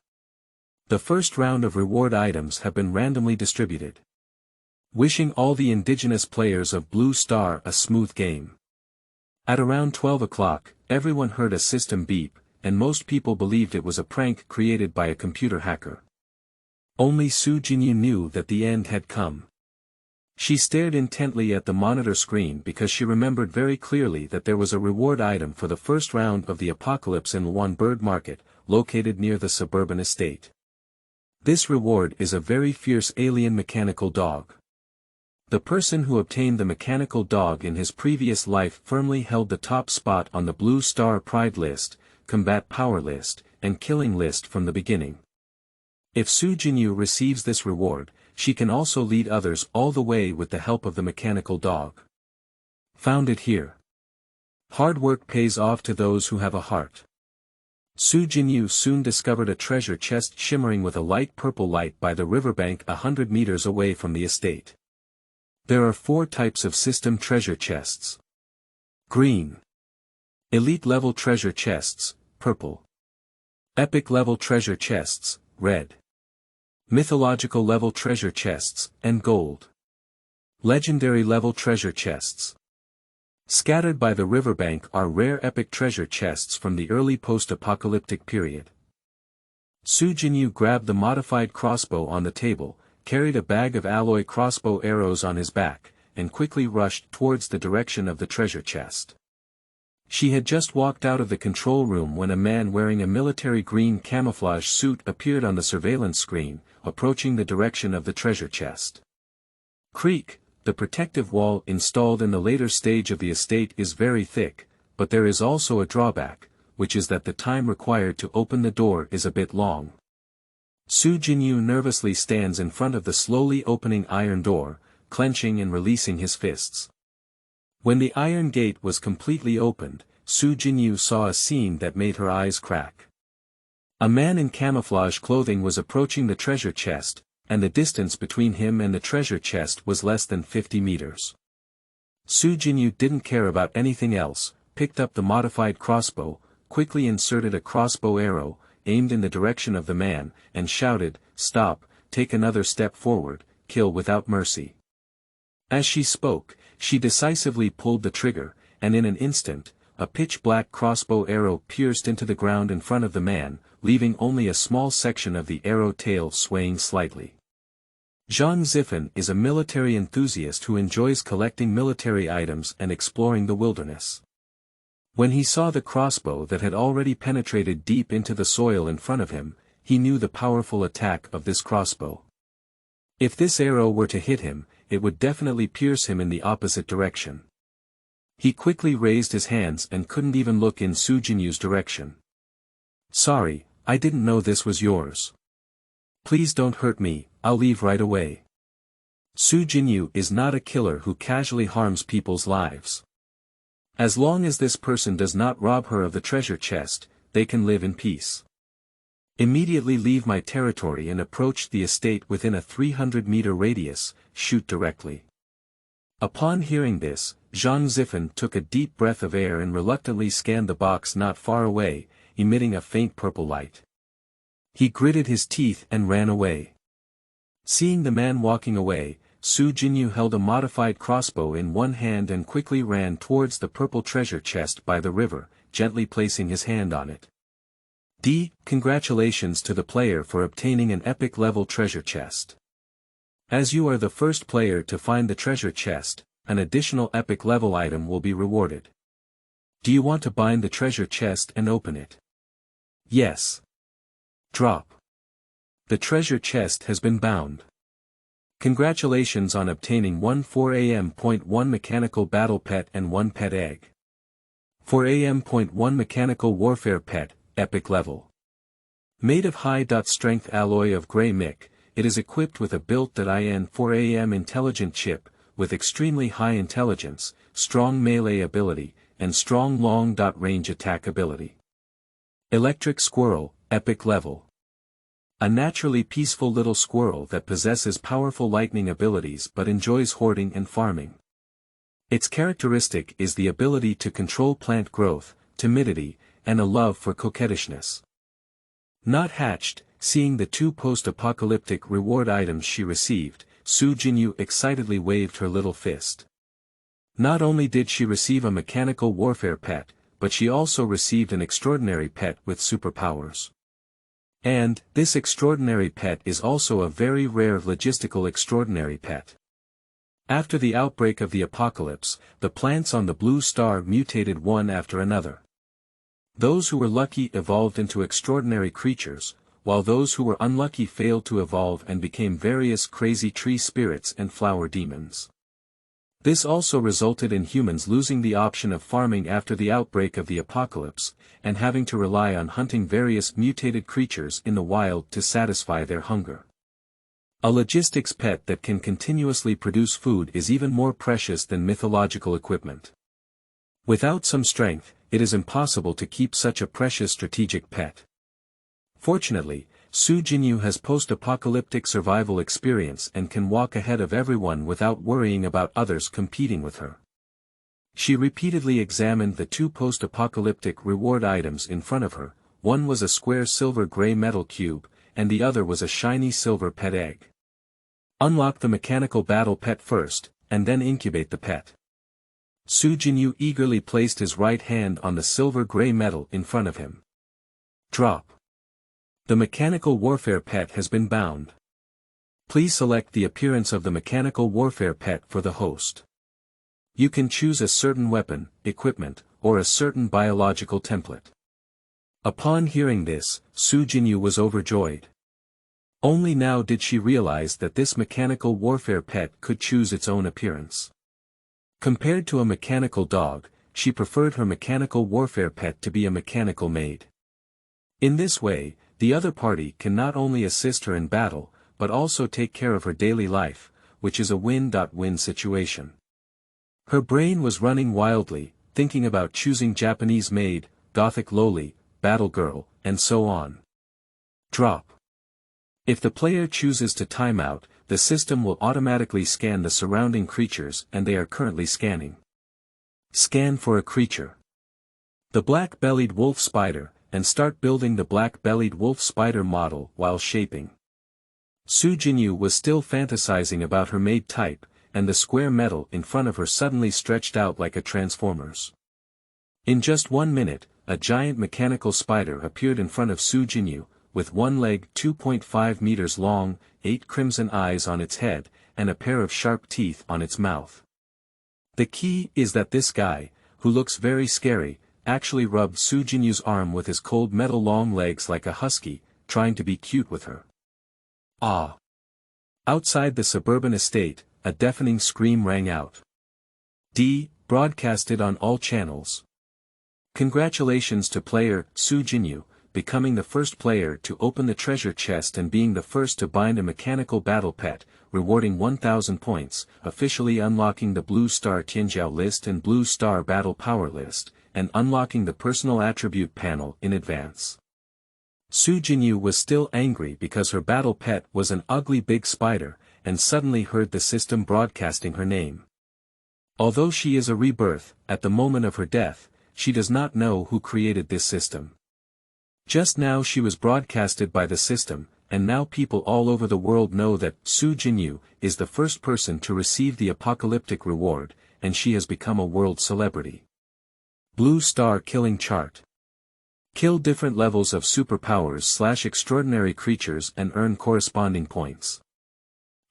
The first round of reward items have been randomly distributed. Wishing all the indigenous players of Blue Star a smooth game. At around 12 o'clock, everyone heard a system beep, and most people believed it was a prank created by a computer hacker. Only Jinyu knew that the end had come. She stared intently at the monitor screen because she remembered very clearly that there was a reward item for the first round of the apocalypse in Luan Bird Market, located near the suburban estate. This reward is a very fierce alien mechanical dog. The person who obtained the mechanical dog in his previous life firmly held the top spot on the Blue Star Pride list, Combat Power list, and Killing list from the beginning. If Jinyu receives this reward, she can also lead others all the way with the help of the mechanical dog. Found it here. Hard work pays off to those who have a heart. Jinyu soon discovered a treasure chest shimmering with a light purple light by the riverbank 100 meters away from the estate. There are 4 types of system treasure chests. Green. Elite level treasure chests, purple. Epic level treasure chests, red. Mythological level treasure chests, and gold. Legendary level treasure chests. Scattered by the riverbank are rare epic treasure chests from the early post-apocalyptic period. Jinyu grabbed the modified crossbow on the table, carried a bag of alloy crossbow arrows on his back, and quickly rushed towards the direction of the treasure chest. She had just walked out of the control room when a man wearing a military green camouflage suit appeared on the surveillance screen, approaching the direction of the treasure chest. Creak, the protective wall installed in the later stage of the estate is very thick, but there is also a drawback, which is that the time required to open the door is a bit long. Jinyu nervously stands in front of the slowly opening iron door, clenching and releasing his fists. When the iron gate was completely opened, Jinyu saw a scene that made her eyes crack. A man in camouflage clothing was approaching the treasure chest, and the distance between him and the treasure chest was less than 50 meters. Jinyu didn't care about anything else, picked up the modified crossbow, quickly inserted a crossbow arrow, aimed in the direction of the man, and shouted, "Stop, take another step forward, kill without mercy." As she spoke, she decisively pulled the trigger, and in an instant, a pitch-black crossbow arrow pierced into the ground in front of the man, leaving only a small section of the arrow tail swaying slightly. Zhang Zifen is a military enthusiast who enjoys collecting military items and exploring the wilderness. When he saw the crossbow that had already penetrated deep into the soil in front of him, he knew the powerful attack of this crossbow. If this arrow were to hit him, it would definitely pierce him in the opposite direction. He quickly raised his hands and couldn't even look in Jinyu's direction. "Sorry, I didn't know this was yours. Please don't hurt me, I'll leave right away." Jinyu is not a killer who casually harms people's lives. As long as this person does not rob her of the treasure chest, they can live in peace. Immediately leave my territory and approach the estate within a 300-meter radius, shoot directly. Upon hearing this, Zhang Zifen took a deep breath of air and reluctantly scanned the box not far away, emitting a faint purple light. He gritted his teeth and ran away. Seeing the man walking away, Jinyu held a modified crossbow in one hand and quickly ran towards the purple treasure chest by the river, gently placing his hand on it. Congratulations to the player for obtaining an epic level treasure chest. As you are the first player to find the treasure chest, an additional epic level item will be rewarded. Do you want to bind the treasure chest and open it? Yes. Drop. The treasure chest has been bound. Congratulations on obtaining one 4am.1 mechanical battle pet and 1 pet egg. 4am.1 mechanical warfare pet, epic level. Made of high-strength alloy of grey mic, it is equipped with a built-in 4am intelligent chip, with extremely high intelligence, strong melee ability, and strong long-range attack ability. Electric squirrel, epic level. A naturally peaceful little squirrel that possesses powerful lightning abilities but enjoys hoarding and farming. Its characteristic is the ability to control plant growth, timidity, and a love for coquettishness. Not hatched, seeing the 2 post-apocalyptic reward items she received, Jinyu excitedly waved her little fist. Not only did she receive a mechanical warfare pet, but she also received an extraordinary pet with superpowers. And, this extraordinary pet is also a very rare logistical extraordinary pet. After the outbreak of the apocalypse, the plants on the blue star mutated one after another. Those who were lucky evolved into extraordinary creatures, while those who were unlucky failed to evolve and became various crazy tree spirits and flower demons. This also resulted in humans losing the option of farming after the outbreak of the apocalypse, and having to rely on hunting various mutated creatures in the wild to satisfy their hunger. A logistics pet that can continuously produce food is even more precious than mythological equipment. Without some strength, it is impossible to keep such a precious strategic pet. Fortunately, Jinyu has post-apocalyptic survival experience and can walk ahead of everyone without worrying about others competing with her. She repeatedly examined the 2 post-apocalyptic reward items in front of her. One was a square silver-gray metal cube, and the other was a shiny silver pet egg. Unlock the mechanical battle pet first, and then incubate the pet. Jinyu eagerly placed his right hand on the silver-gray metal in front of him. Drop. The mechanical warfare pet has been bound. Please select the appearance of the mechanical warfare pet for the host. You can choose a certain weapon, equipment, or a certain biological template. Upon hearing this, Jinyu was overjoyed. Only now did she realize that this mechanical warfare pet could choose its own appearance. Compared to a mechanical dog, she preferred her mechanical warfare pet to be a mechanical maid. In this way, the other party can not only assist her in battle, but also take care of her daily life, which is a win-win situation. Her brain was running wildly, thinking about choosing Japanese maid, Gothic loli, battle girl, and so on. Drop. If the player chooses to time out, the system will automatically scan the surrounding creatures and they are currently scanning. Scan for a creature. The black-bellied wolf spider, and start building the black-bellied wolf spider model while shaping. Jinyu was still fantasizing about her maid type, and the square metal in front of her suddenly stretched out like a transformer's. In just 1 minute, a giant mechanical spider appeared in front of Jinyu, with one leg 2.5 meters long, 8 crimson eyes on its head, and a pair of sharp teeth on its mouth. The key is that this guy, who looks very scary, actually rubbed Jinyu's arm with his cold metal long legs like a husky, trying to be cute with her. Ah! Outside the suburban estate, a deafening scream rang out. Broadcasted on all channels. Congratulations to player Jinyu, becoming the first player to open the treasure chest and being the first to bind a mechanical battle pet, rewarding 1000 points, officially unlocking the Blue Star Tianjiao list and Blue Star Battle Power list, and unlocking the personal attribute panel in advance. Jinyu was still angry because her battle pet was an ugly big spider, and suddenly heard the system broadcasting her name. Although she is a rebirth, at the moment of her death, she does not know who created this system. Just now she was broadcasted by the system, and now people all over the world know that Jinyu is the first person to receive the apocalyptic reward, and she has become a world celebrity. Blue Star Killing Chart. Kill different levels of superpowers / extraordinary creatures and earn corresponding points.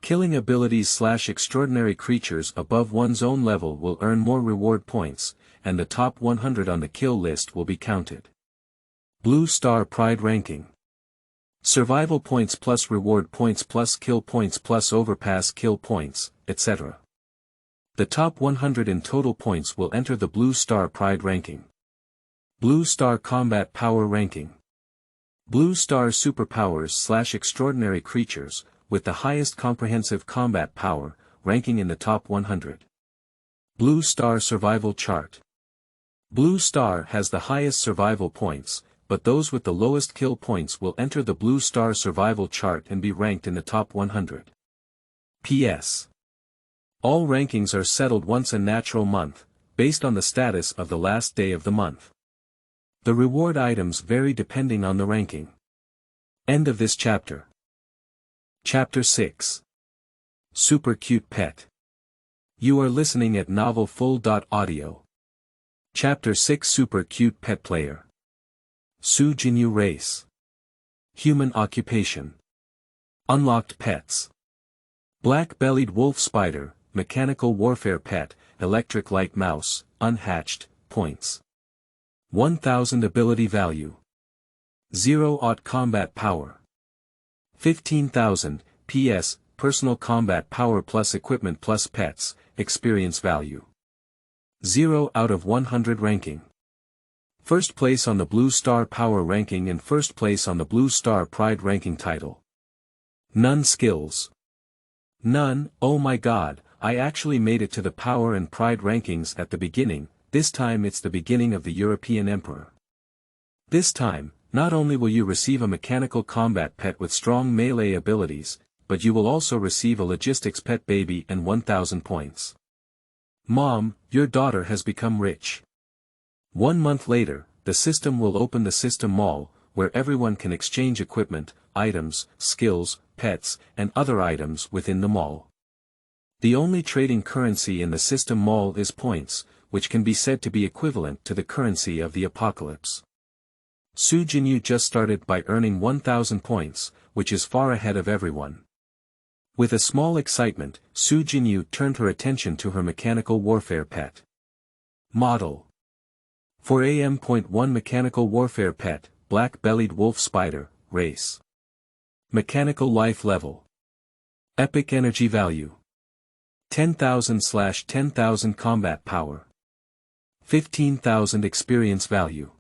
Killing abilities / extraordinary creatures above one's own level will earn more reward points, and the top 100 on the kill list will be counted. Blue Star Pride Ranking. Survival points plus reward points plus kill points plus overpass kill points, etc. The top 100 in total points will enter the Blue Star Pride Ranking. Blue Star Combat Power Ranking. Blue Star Superpowers / extraordinary creatures, with the highest comprehensive combat power, ranking in the top 100. Blue Star Survival Chart. Blue Star has the highest survival points, but those with the lowest kill points will enter the Blue Star Survival Chart and be ranked in the top 100. P.S. All rankings are settled once a natural month, based on the status of the last day of the month. The reward items vary depending on the ranking. End of this chapter. Chapter 6. Super Cute Pet. You are listening at novelfull.audio. Chapter 6 Super Cute Pet Player. Jinyu Race. Human Occupation. Unlocked Pets. Black-bellied wolf spider, mechanical warfare pet, electric light mouse, unhatched, points. 1000 ability value. 0 combat power. 15,000, PS, personal combat power plus equipment plus pets, experience value. 0 out of 100 ranking. First place on the Blue Star Power ranking and first place on the Blue Star Pride ranking title. None skills. None, oh my god, I actually made it to the Power and Pride rankings at the beginning, this time it's the beginning of the European Emperor. This time, not only will you receive a mechanical combat pet with strong melee abilities, but you will also receive a logistics pet baby and 1000 points. Mom, your daughter has become rich. 1 month later, the system will open the system mall, where everyone can exchange equipment, items, skills, pets, and other items within the mall. The only trading currency in the system mall is points, which can be said to be equivalent to the currency of the apocalypse. Jinyu just started by earning 1000 points, which is far ahead of everyone. With a small excitement, Jinyu turned her attention to her mechanical warfare pet. Model. For AM.1 Mechanical Warfare Pet, Black-Bellied Wolf Spider, Race. Mechanical Life Level. Epic Energy Value. 10,000/10,000 Combat Power. 15,000 Experience Value.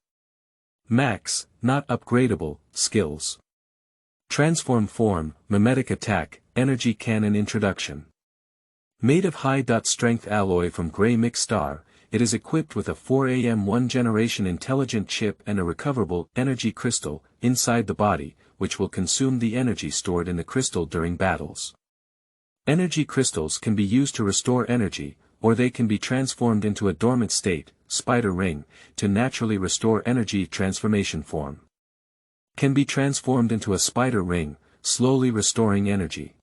Max, not upgradable, Skills. Transform Form, Mimetic Attack, Energy Cannon Introduction. Made of high-strength alloy from Grey Mix Star, it is equipped with a 4AM1 generation intelligent chip and a recoverable energy crystal inside the body, which will consume the energy stored in the crystal during battles. Energy crystals can be used to restore energy, or they can be transformed into a dormant state, Spider Ring, to naturally restore energy transformation form. Can be transformed into a Spider Ring, slowly restoring energy.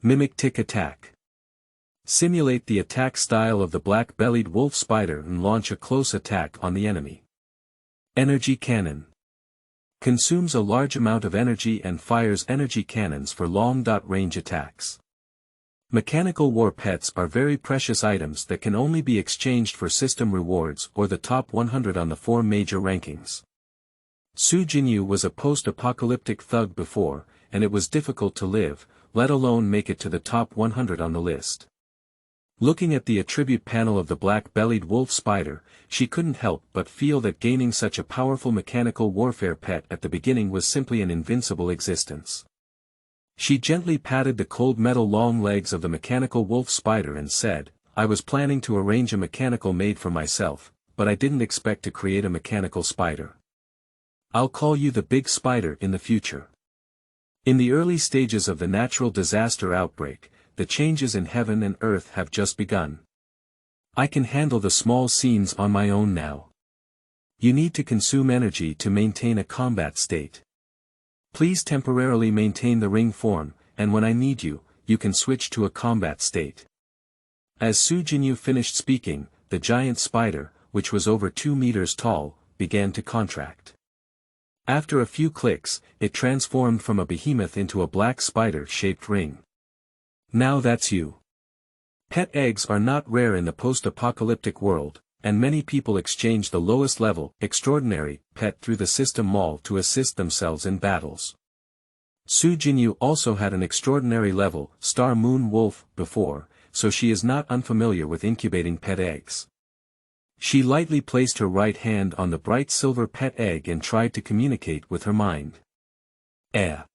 Mimic Tick Attack. Simulate the attack style of the black-bellied wolf spider and launch a close attack on the enemy. Energy Cannon. Consumes a large amount of energy and fires energy cannons for long-range attacks. Mechanical war pets are very precious items that can only be exchanged for system rewards or the top 100 on the 4 major rankings. Jinyu was a post-apocalyptic thug before, and it was difficult to live, let alone make it to the top 100 on the list. Looking at the attribute panel of the black-bellied wolf spider, she couldn't help but feel that gaining such a powerful mechanical warfare pet at the beginning was simply an invincible existence. She gently patted the cold metal long legs of the mechanical wolf spider and said, I was planning to arrange a mechanical maid for myself, but I didn't expect to create a mechanical spider. I'll call you the big spider in the future. In the early stages of the natural disaster outbreak, the changes in heaven and earth have just begun. I can handle the small scenes on my own now. You need to consume energy to maintain a combat state. Please temporarily maintain the ring form, and when I need you, you can switch to a combat state. As Jinyu finished speaking, the giant spider, which was over 2 meters tall, began to contract. After a few clicks, it transformed from a behemoth into a black spider-shaped ring. Now that's you. Pet eggs are not rare in the post-apocalyptic world, and many people exchange the lowest level, extraordinary, pet through the system mall to assist themselves in battles. Jinyu also had an extraordinary level, Star Moon Wolf, before, so she is not unfamiliar with incubating pet eggs. She lightly placed her right hand on the bright silver pet egg and tried to communicate with her mind. A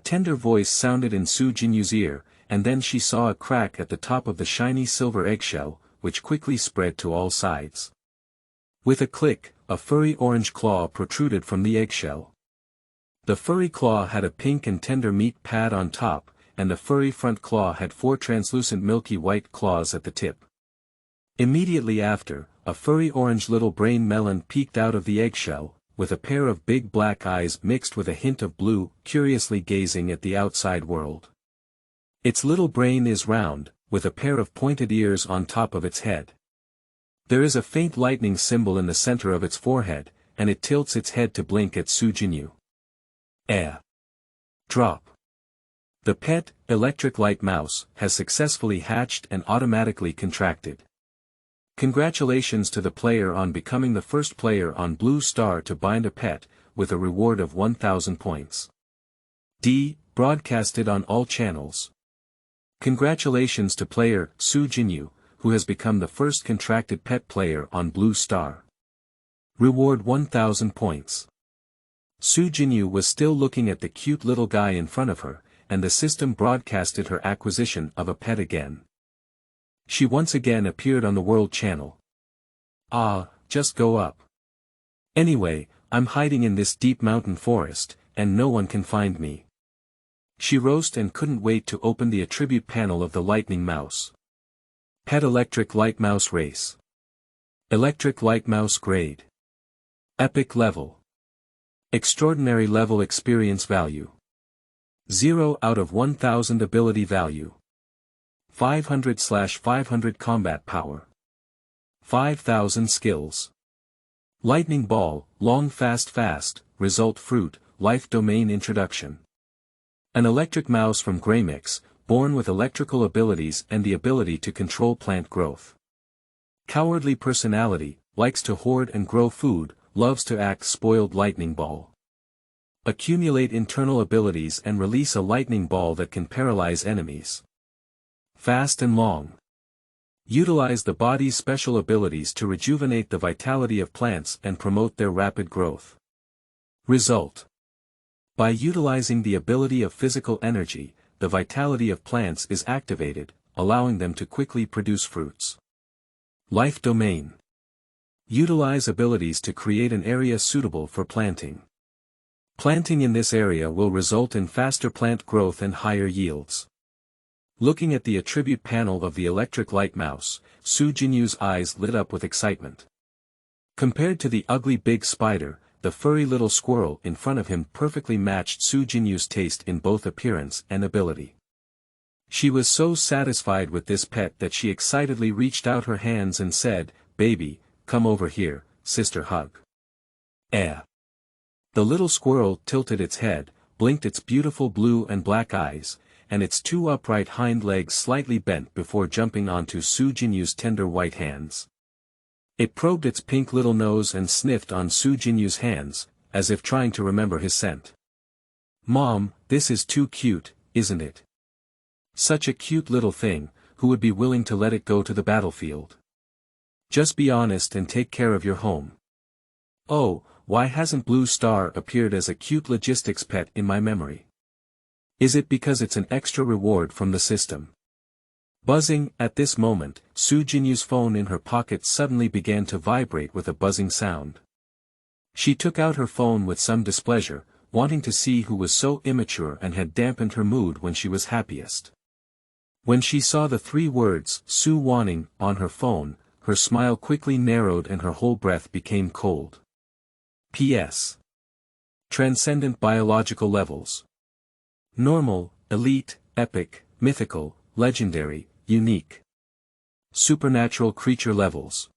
tender voice sounded in Jinyu's ear, and then she saw a crack at the top of the shiny silver eggshell, which quickly spread to all sides. With a click, a furry orange claw protruded from the eggshell. The furry claw had a pink and tender meat pad on top, and the furry front claw had 4 translucent milky white claws at the tip. Immediately after, a furry orange little brain melon peeked out of the eggshell, with a pair of big black eyes mixed with a hint of blue, curiously gazing at the outside world. Its little brain is round, with a pair of pointed ears on top of its head. There is a faint lightning symbol in the center of its forehead, and it tilts its head to blink at Jinyu. Drop. The pet, electric light mouse, has successfully hatched and automatically contracted. Congratulations to the player on becoming the first player on Blue Star to bind a pet, with a reward of 1,000 points. Broadcasted on all channels. Congratulations to player Jinyu, who has become the first contracted pet player on Blue Star. Reward 1,000 points. Jinyu was still looking at the cute little guy in front of her, and the system broadcasted her acquisition of a pet again. She once again appeared on the World Channel. Just go up. Anyway, I'm hiding in this deep mountain forest, and no one can find me. She rose and couldn't wait to open the attribute panel of the Lightning Mouse. Pet Electric Light Mouse Race. Electric Light Mouse Grade. Epic Level. Extraordinary Level Experience Value. 0 out of 1,000 Ability Value. 500/500 Combat Power. 5,000 Skills. Lightning Ball, Long Fast, Result Fruit, Life Domain Introduction. An electric mouse from Greymix, born with electrical abilities and the ability to control plant growth. Cowardly personality, likes to hoard and grow food, loves to act spoiled lightning ball. Accumulate internal abilities and release a lightning ball that can paralyze enemies. Fast and long. Utilize the body's special abilities to rejuvenate the vitality of plants and promote their rapid growth. Result. By utilizing the ability of physical energy, the vitality of plants is activated, allowing them to quickly produce fruits. Life Domain. Utilize abilities to create an area suitable for planting. Planting in this area will result in faster plant growth and higher yields. Looking at the attribute panel of the electric light mouse, Jinyu's eyes lit up with excitement. Compared to the ugly big spider, the furry little squirrel in front of him perfectly matched Jinyu's taste in both appearance and ability. She was so satisfied with this pet that she excitedly reached out her hands and said, "Baby, come over here, sister hug." The little squirrel tilted its head, blinked its beautiful blue and black eyes, and its 2 upright hind legs slightly bent before jumping onto Jinyu's tender white hands. It probed its pink little nose and sniffed on Jinyu's hands, as if trying to remember his scent. "Mom, this is too cute, isn't it? Such a cute little thing, who would be willing to let it go to the battlefield? Just be honest and take care of your home." "Oh, why hasn't Blue Star appeared as a cute logistics pet in my memory? Is it because it's an extra reward from the system?" Buzzing. At this moment, Jinyu's phone in her pocket suddenly began to vibrate with a buzzing sound. She took out her phone with some displeasure, wanting to see who was so immature and had dampened her mood when she was happiest. When she saw the 3 words, Wanning, on her phone, her smile quickly narrowed and her whole breath became cold. P.S. Transcendent biological levels. Normal, elite, epic, mythical, legendary, unique. Supernatural creature levels.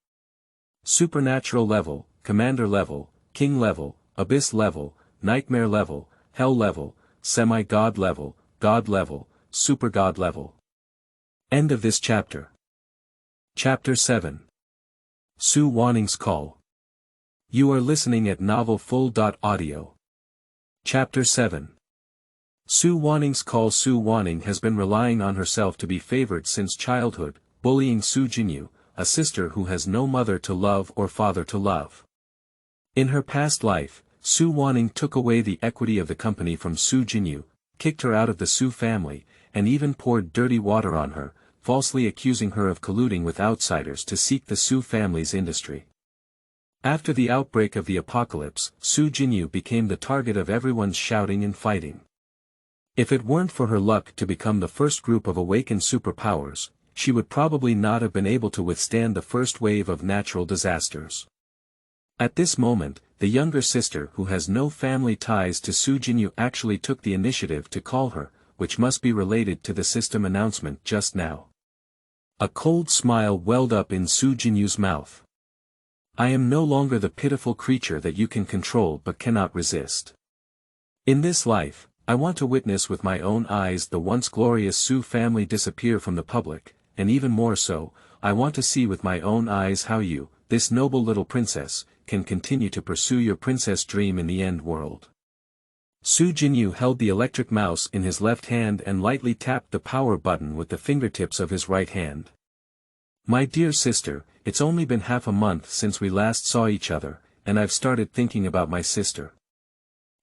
Supernatural level, commander level, king level, abyss level, nightmare level, hell level, semi-god level, super god level. End of this chapter. Chapter 7. Wanning's Call. You are listening at novelfull.audio. Chapter 7. Wanning's Call. Wanning has been relying on herself to be favored since childhood, bullying Jinyu, a sister who has no mother to love or father to love. In her past life, Wanning took away the equity of the company from Jinyu, kicked her out of the Su family, and even poured dirty water on her, falsely accusing her of colluding with outsiders to seek the Su family's industry. After the outbreak of the apocalypse, Jinyu became the target of everyone's shouting and fighting. If it weren't for her luck to become the first group of awakened superpowers, she would probably not have been able to withstand the first wave of natural disasters. At this moment, the younger sister who has no family ties to Su Jinyu actually took the initiative to call her, which must be related to the system announcement just now. A cold smile welled up in Su Jinyu's mouth. I am no longer the pitiful creature that you can control but cannot resist. In this life, I want to witness with my own eyes the once glorious Su family disappear from the public, and even more so, I want to see with my own eyes how you, this noble little princess, can continue to pursue your princess dream in the end world. Su Jinyu held the electric mouse in his left hand and lightly tapped the power button with the fingertips of his right hand. My dear sister, it's only been half a month since we last saw each other, and I've started thinking about my sister.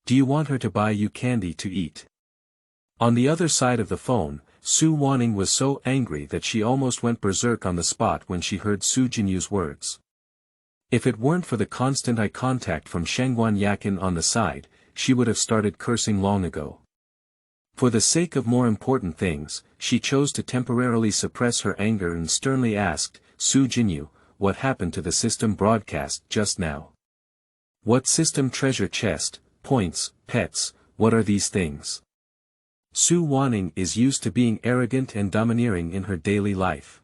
Do you want her to buy you candy to eat? On the other side of the phone, Su Wanning was so angry that she almost went berserk on the spot when she heard Su Jinyu's words. If it weren't for the constant eye contact from Shengguan Yakin on the side, she would have started cursing long ago. For the sake of more important things, she chose to temporarily suppress her anger and sternly asked, Su Jinyu, what happened to the system broadcast just now? What system treasure chest, points, pets, what are these things? Su Wanning is used to being arrogant and domineering in her daily life.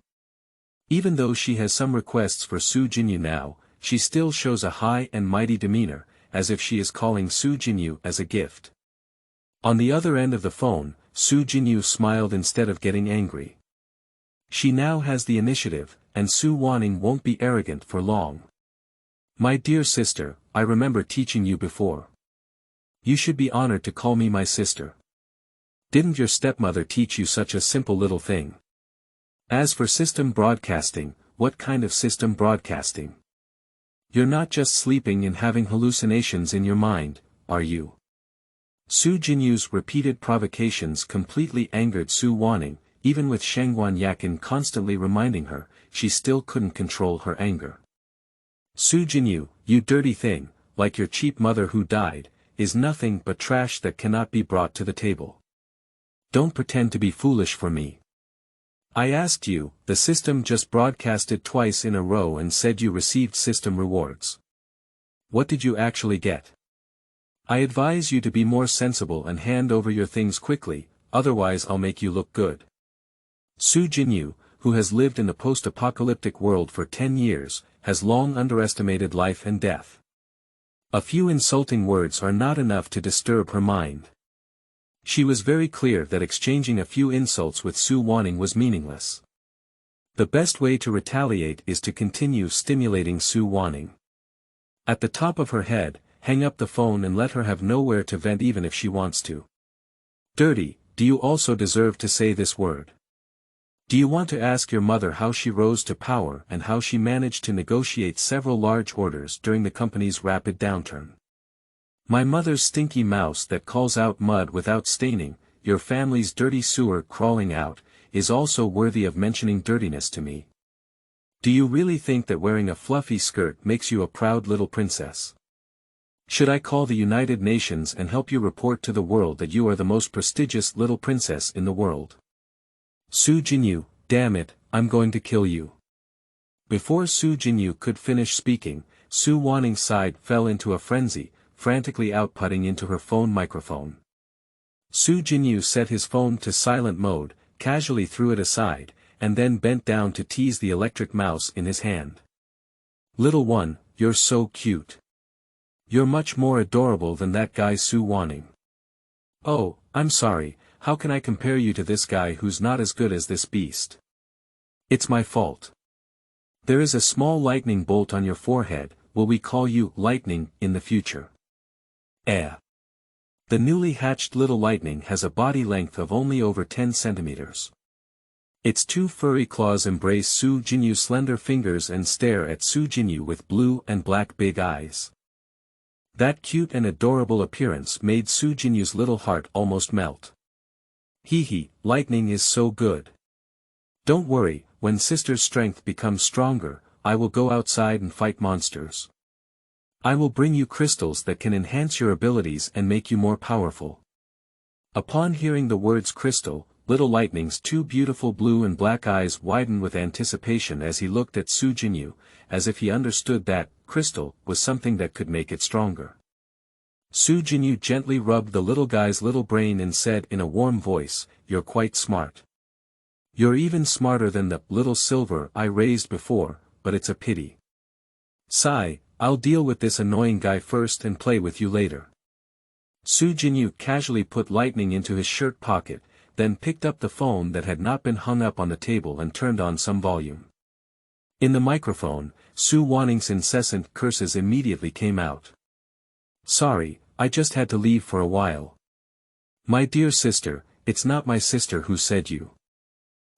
Even though she has some requests for Su Jinyu now, she still shows a high and mighty demeanor, as if she is calling Su Jinyu as a gift. On the other end of the phone, Su Jinyu smiled instead of getting angry. She now has the initiative, and Su Wanning won't be arrogant for long. My dear sister, I remember teaching you before. You should be honored to call me my sister. Didn't your stepmother teach you such a simple little thing? As for system broadcasting, what kind of system broadcasting? You're not just sleeping and having hallucinations in your mind, are you? Su Jinyu's repeated provocations completely angered Su Wanning, even with Shengguan Yakin constantly reminding her, she still couldn't control her anger. Su Jinyu, you dirty thing, like your cheap mother who died, is nothing but trash that cannot be brought to the table. Don't pretend to be foolish for me. I asked you, the system just broadcasted twice in a row and said you received system rewards. What did you actually get? I advise you to be more sensible and hand over your things quickly, otherwise I'll make you look good. Su Jinyu, who has lived in the post-apocalyptic world for 10 years, has long underestimated life and death. A few insulting words are not enough to disturb her mind. She was very clear that exchanging a few insults with Su Wanning was meaningless. The best way to retaliate is to continue stimulating Su Wanning. At the top of her head, hang up the phone and let her have nowhere to vent even if she wants to. Dirty, do you also deserve to say this word? Do you want to ask your mother how she rose to power and how she managed to negotiate several large orders during the company's rapid downturn? My mother's stinky mouse that calls out mud without staining, your family's dirty sewer crawling out, is also worthy of mentioning dirtiness to me. Do you really think that wearing a fluffy skirt makes you a proud little princess? Should I call the United Nations and help you report to the world that you are the most prestigious little princess in the world? Su Jinyu, damn it, I'm going to kill you. Before Su Jinyu could finish speaking, Su Wanning's side fell into a frenzy, frantically outputting into her phone microphone. Su Jinyu set his phone to silent mode, casually threw it aside, and then bent down to tease the electric mouse in his hand. Little one, you're so cute. You're much more adorable than that guy Su Wanning. Oh, I'm sorry, how can I compare you to this guy who's not as good as this beast? It's my fault. There is a small lightning bolt on your forehead, will we call you Lightning in the future? The newly hatched little lightning has a body length of only over 10 centimeters. Its two furry claws embrace Su Jinyu's slender fingers and stare at Su Jinyu with blue and black big eyes. That cute and adorable appearance made Su Jinyu's little heart almost melt. Hee, lightning is so good. Don't worry, when sister's strength becomes stronger, I will go outside and fight monsters. I will bring you crystals that can enhance your abilities and make you more powerful. Upon hearing the words crystal, Little Lightning's two beautiful blue and black eyes widened with anticipation as he looked at Su Jinyu, as if he understood that crystal was something that could make it stronger. Su Jinyu gently rubbed the little guy's little brain and said in a warm voice, "You're quite smart. You're even smarter than the little silver I raised before, but it's a pity. Sigh, I'll deal with this annoying guy first and play with you later." Su Jinyu casually put Lightning into his shirt pocket, then picked up the phone that had not been hung up on the table and turned on some volume. In the microphone, Su Wanning's incessant curses immediately came out. "Sorry, I just had to leave for a while. My dear sister, it's not my sister who said you.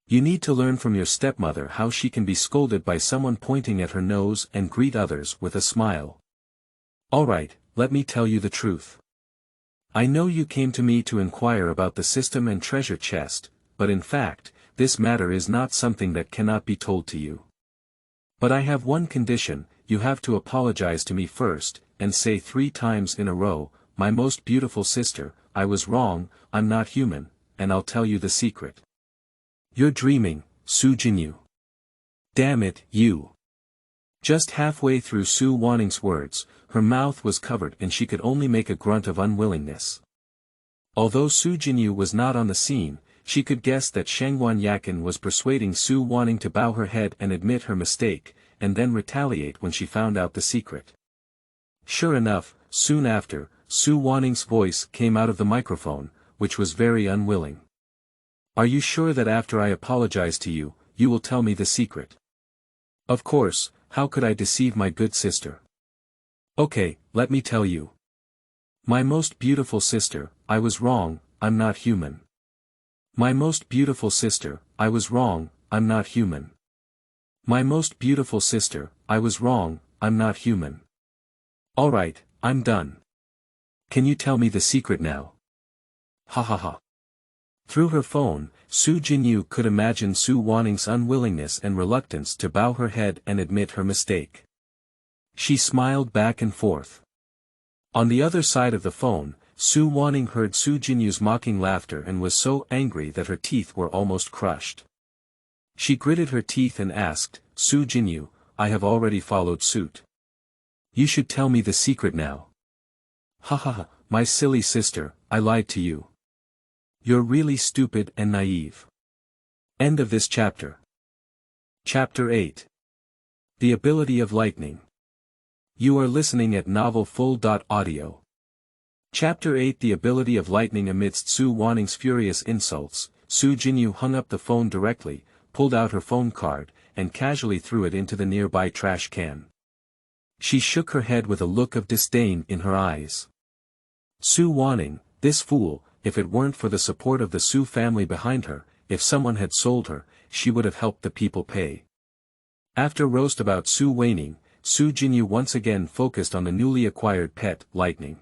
You need to learn from your stepmother how she can be scolded by someone pointing at her nose and greet others with a smile. Alright, let me tell you the truth. I know you came to me to inquire about the system and treasure chest, but in fact, this matter is not something that cannot be told to you. But I have one condition: you have to apologize to me first, and say 3 times in a row, 'My most beautiful sister, I was wrong, I'm not human,' and I'll tell you the secret." "You're dreaming, Su Jinyu. Damn it, you." Just halfway through Su Wanning's words, her mouth was covered and she could only make a grunt of unwillingness. Although Su Jinyu was not on the scene, she could guess that Shangwan Yakin was persuading Su Wanning to bow her head and admit her mistake, and then retaliate when she found out the secret. Sure enough, soon after, Su Wanning's voice came out of the microphone, which was very unwilling. "Are you sure that after I apologize to you, you will tell me the secret?" "Of course, how could I deceive my good sister? Okay, let me tell you. My most beautiful sister, I was wrong, I'm not human. My most beautiful sister, I was wrong, I'm not human. My most beautiful sister, I was wrong, I'm not human. Alright, I'm done. Can you tell me the secret now?" Ha ha ha. Through her phone, Su Jinyu could imagine Su Wanning's unwillingness and reluctance to bow her head and admit her mistake. She smiled back and forth. On the other side of the phone, Su Wanning heard Su Jinyu's mocking laughter and was so angry that her teeth were almost crushed. She gritted her teeth and asked, "Su Jinyu, I have already followed suit. You should tell me the secret now." "Ha ha ha, my silly sister, I lied to you. You're really stupid and naive." End of this chapter. Chapter 8. The Ability of Lightning. You are listening at novelfull.audio. Chapter 8. The Ability of Lightning. Amidst Su Wanning's furious insults, Su Jinyu hung up the phone directly, pulled out her phone card, and casually threw it into the nearby trash can. She shook her head with a look of disdain in her eyes. Su Wanning, this fool, if it weren't for the support of the Su family behind her, if someone had sold her, she would have helped the people pay. After roast about Su Wanning, Su Jinyu once again focused on the newly acquired pet, Lightning.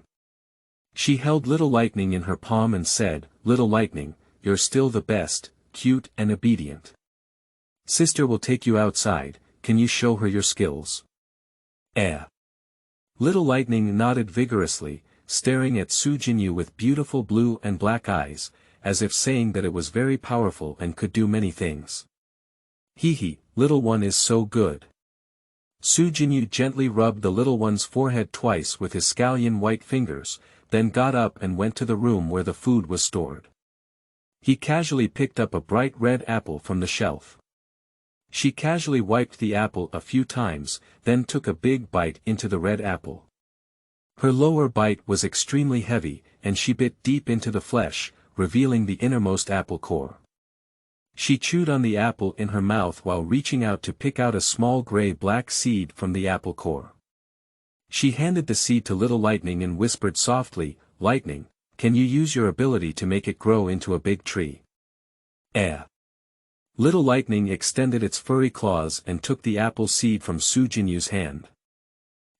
She held Little Lightning in her palm and said, "Little Lightning, you're still the best, cute and obedient. Sister will take you outside, can you show her your skills?" Little Lightning nodded vigorously, staring at Su Jinyu with beautiful blue and black eyes, as if saying that it was very powerful and could do many things. "Hee, little one is so good." Su Jinyu gently rubbed the little one's forehead twice with his scallion white fingers, then got up and went to the room where the food was stored. He casually picked up a bright red apple from the shelf. She casually wiped the apple a few times, then took a big bite into the red apple. Her lower bite was extremely heavy, and she bit deep into the flesh, revealing the innermost apple core. She chewed on the apple in her mouth while reaching out to pick out a small gray-black seed from the apple core. She handed the seed to Little Lightning and whispered softly, "Lightning, can you use your ability to make it grow into a big tree?" Little Lightning extended its furry claws and took the apple seed from Su Jinyu's hand.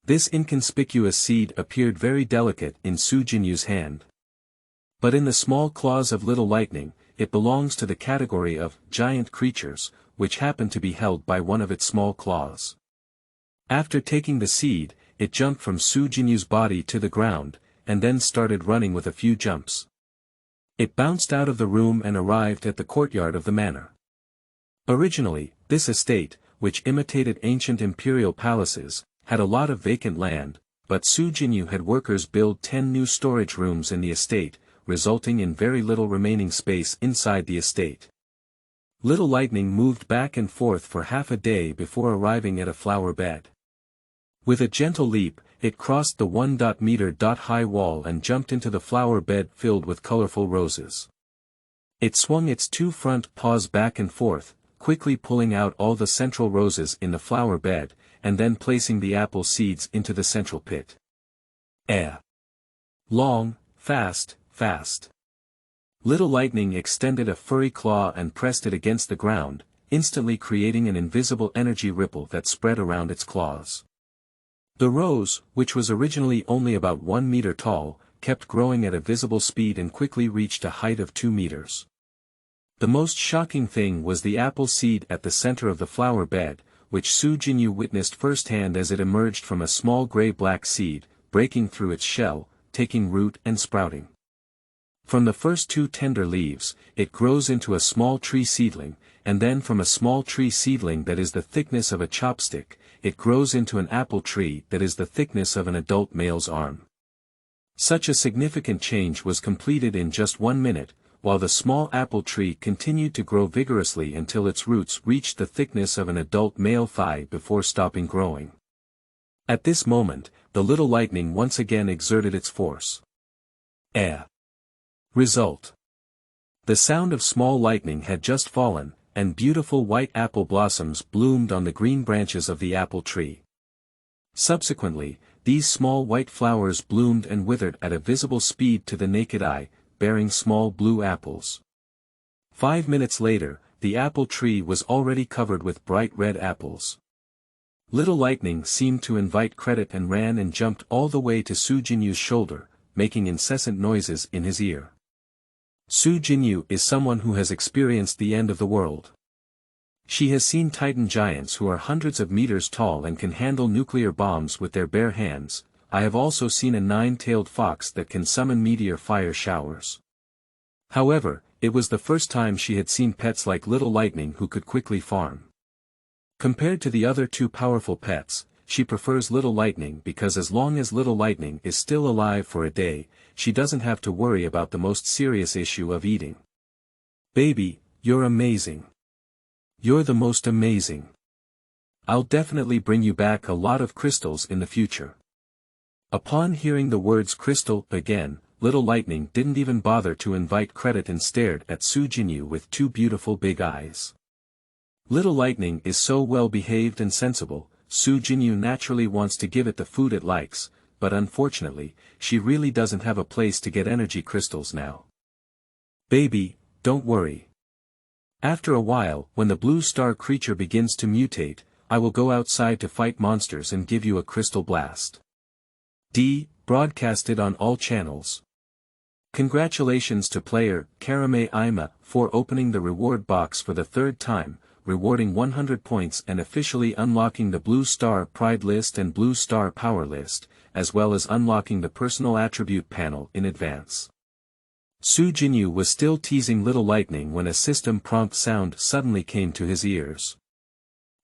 This inconspicuous seed appeared very delicate in Su Jinyu's hand. But in the small claws of Little Lightning, it belongs to the category of giant creatures, which happen to be held by one of its small claws. After taking the seed, it jumped from Su Jinyu's body to the ground, and then started running with a few jumps. It bounced out of the room and arrived at the courtyard of the manor. Originally, this estate, which imitated ancient imperial palaces, had a lot of vacant land, but Jinyu had workers build 10 new storage rooms in the estate, resulting in very little remaining space inside the estate. Little Lightning moved back and forth for half a day before arriving at a flower bed. With a gentle leap, it crossed the 1-meter-high wall and jumped into the flower bed filled with colorful roses. It swung its 2 front paws back and forth, quickly pulling out all the central roses in the flower bed, and then placing the apple seeds into the central pit. Long, fast, fast. Little Lightning extended a furry claw and pressed it against the ground, instantly creating an invisible energy ripple that spread around its claws. The rose, which was originally only about 1 meter tall, kept growing at a visible speed and quickly reached a height of 2 meters. The most shocking thing was the apple seed at the center of the flower bed, which Jinyu witnessed firsthand as it emerged from a small gray-black seed, breaking through its shell, taking root and sprouting. From the first 2 tender leaves, it grows into a small tree seedling, and then from a small tree seedling that is the thickness of a chopstick, it grows into an apple tree that is the thickness of an adult male's arm. Such a significant change was completed in just 1 minute, while the small apple tree continued to grow vigorously until its roots reached the thickness of an adult male thigh before stopping growing. At this moment, the Little Lightning once again exerted its force. Result. The sound of small lightning had just fallen, and beautiful white apple blossoms bloomed on the green branches of the apple tree. Subsequently, these small white flowers bloomed and withered at a visible speed to the naked eye, bearing small blue apples. 5 minutes later, the apple tree was already covered with bright red apples. Little Lightning seemed to invite credit and ran and jumped all the way to Jinyu's shoulder, making incessant noises in his ear. Jinyu is someone who has experienced the end of the world. She has seen Titan giants who are hundreds of meters tall and can handle nuclear bombs with their bare hands. I have also seen a 9-tailed fox that can summon meteor fire showers. However, it was the first time she had seen pets like Little Lightning who could quickly farm. Compared to the other 2 powerful pets, she prefers Little Lightning because as long as Little Lightning is still alive for a day, she doesn't have to worry about the most serious issue of eating. Baby, you're amazing. You're the most amazing. I'll definitely bring you back a lot of crystals in the future. Upon hearing the words crystal again, Little Lightning didn't even bother to invite credit and stared at Jinyu with 2 beautiful big eyes. Little Lightning is so well behaved and sensible, Jinyu naturally wants to give it the food it likes, but unfortunately, she really doesn't have a place to get energy crystals now. Baby, don't worry. After a while, when the blue star creature begins to mutate, I will go outside to fight monsters and give you a crystal blast. Broadcasted on all channels. Congratulations to player Karame Ima for opening the reward box for the 3rd time, rewarding 100 points and officially unlocking the Blue Star Pride list and Blue Star Power list, as well as unlocking the personal attribute panel in advance. Jinyu was still teasing Little Lightning when a system prompt sound suddenly came to his ears.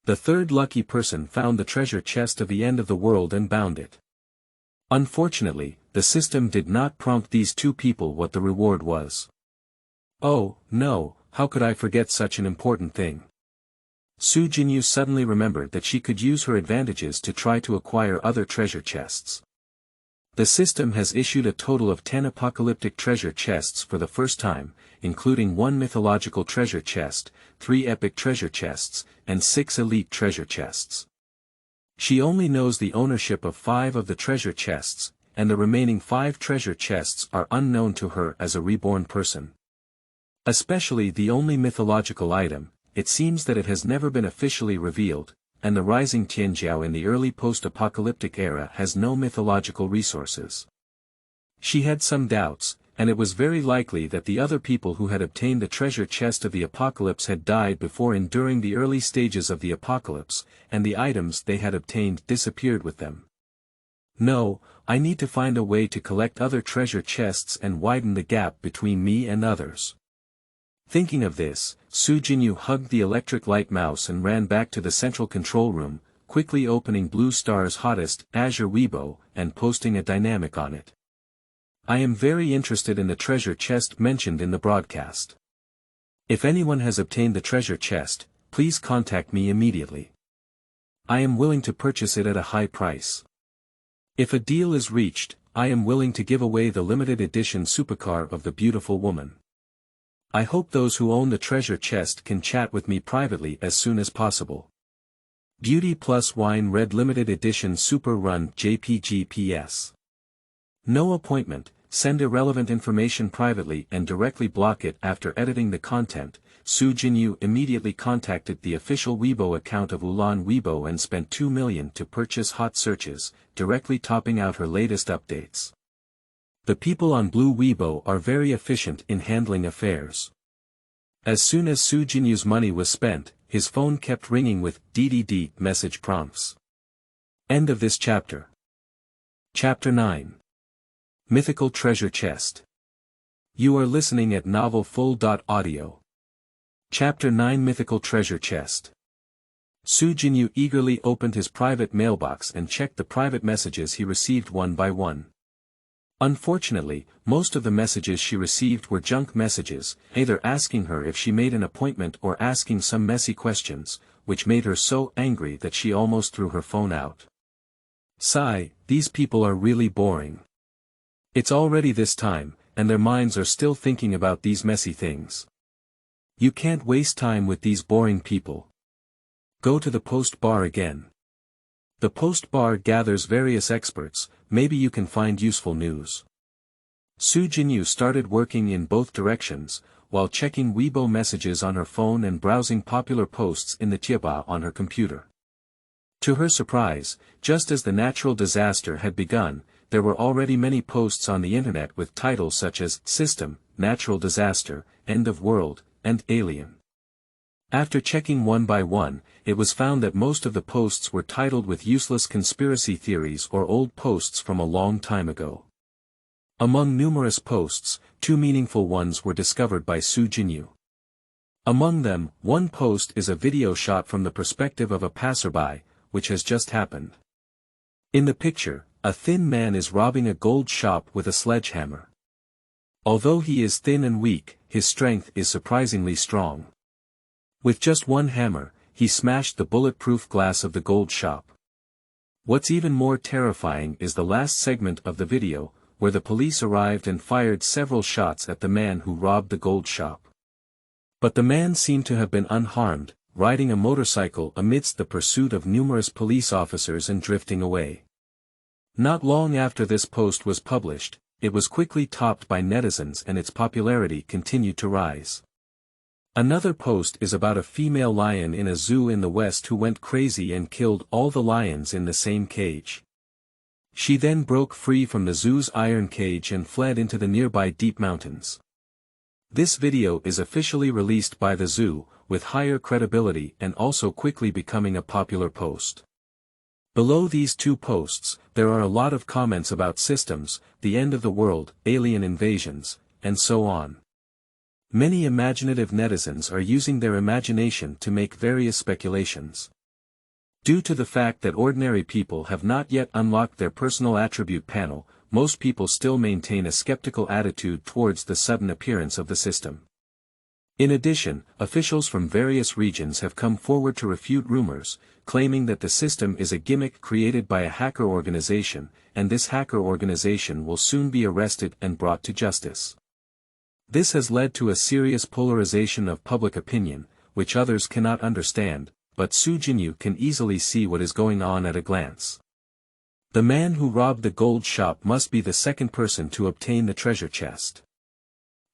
The 3rd lucky person found the treasure chest of the end of the world and bound it. Unfortunately, the system did not prompt these 2 people what the reward was. Oh, no, how could I forget such an important thing? Jinyu suddenly remembered that she could use her advantages to try to acquire other treasure chests. The system has issued a total of 10 apocalyptic treasure chests for the first time, including 1 mythological treasure chest, 3 epic treasure chests, and 6 elite treasure chests. She only knows the ownership of 5 of the treasure chests, and the remaining 5 treasure chests are unknown to her as a reborn person. Especially the only mythological item, it seems that it has never been officially revealed, and the rising Tianjiao in the early post-apocalyptic era has no mythological resources. She had some doubts, and it was very likely that the other people who had obtained the treasure chest of the apocalypse had died before enduring the early stages of the apocalypse, and the items they had obtained disappeared with them. No, I need to find a way to collect other treasure chests and widen the gap between me and others. Thinking of this, Jinyu hugged the electric light mouse and ran back to the central control room, quickly opening Blue Star's hottest Azure Weibo and posting a dynamic on it. I am very interested in the treasure chest mentioned in the broadcast. If anyone has obtained the treasure chest, please contact me immediately. I am willing to purchase it at a high price. If a deal is reached, I am willing to give away the limited edition supercar of the beautiful woman. I hope those who own the treasure chest can chat with me privately as soon as possible. Beauty Plus Wine Red Limited Edition Super Run JPG PS. No appointment, send irrelevant information privately and directly block it after editing the content. Jinyu immediately contacted the official Weibo account of Ulan Weibo and spent 2 million to purchase hot searches, directly topping out her latest updates. The people on Blue Weibo are very efficient in handling affairs. As soon as Jinyu's money was spent, his phone kept ringing with DDD message prompts. End of this chapter. Chapter 9. Mythical Treasure Chest. You are listening at novelfull.audio. Chapter 9 Mythical Treasure Chest. Jinyu eagerly opened his private mailbox and checked the private messages he received one by one. Unfortunately, most of the messages she received were junk messages, either asking her if she made an appointment or asking some messy questions, which made her so angry that she almost threw her phone out. Sigh, these people are really boring. It's already this time, and their minds are still thinking about these messy things. You can't waste time with these boring people. Go to the post bar again. The post bar gathers various experts, maybe you can find useful news. Jinyu started working in both directions, while checking Weibo messages on her phone and browsing popular posts in the Tieba on her computer. To her surprise, just as the natural disaster had begun, there were already many posts on the internet with titles such as System, Natural Disaster, End of World, and Alien. After checking one by one, it was found that most of the posts were titled with useless conspiracy theories or old posts from a long time ago. Among numerous posts, 2 meaningful ones were discovered by Jinyu. Among them, one post is a video shot from the perspective of a passerby, which has just happened. In the picture, a thin man is robbing a gold shop with a sledgehammer. Although he is thin and weak, his strength is surprisingly strong. With just one hammer, he smashed the bulletproof glass of the gold shop. What's even more terrifying is the last segment of the video, where the police arrived and fired several shots at the man who robbed the gold shop. But the man seemed to have been unharmed, riding a motorcycle amidst the pursuit of numerous police officers and drifting away. Not long after this post was published, it was quickly topped by netizens and its popularity continued to rise. Another post is about a female lion in a zoo in the West who went crazy and killed all the lions in the same cage. She then broke free from the zoo's iron cage and fled into the nearby deep mountains. This video is officially released by the zoo, with higher credibility and also quickly becoming a popular post. Below these 2 posts, there are a lot of comments about systems, the end of the world, alien invasions, and so on. Many imaginative netizens are using their imagination to make various speculations. Due to the fact that ordinary people have not yet unlocked their personal attribute panel, most people still maintain a skeptical attitude towards the sudden appearance of the system. In addition, officials from various regions have come forward to refute rumors, claiming that the system is a gimmick created by a hacker organization, and this hacker organization will soon be arrested and brought to justice. This has led to a serious polarization of public opinion, which others cannot understand, but Jinyu can easily see what is going on at a glance. The man who robbed the gold shop must be the second person to obtain the treasure chest.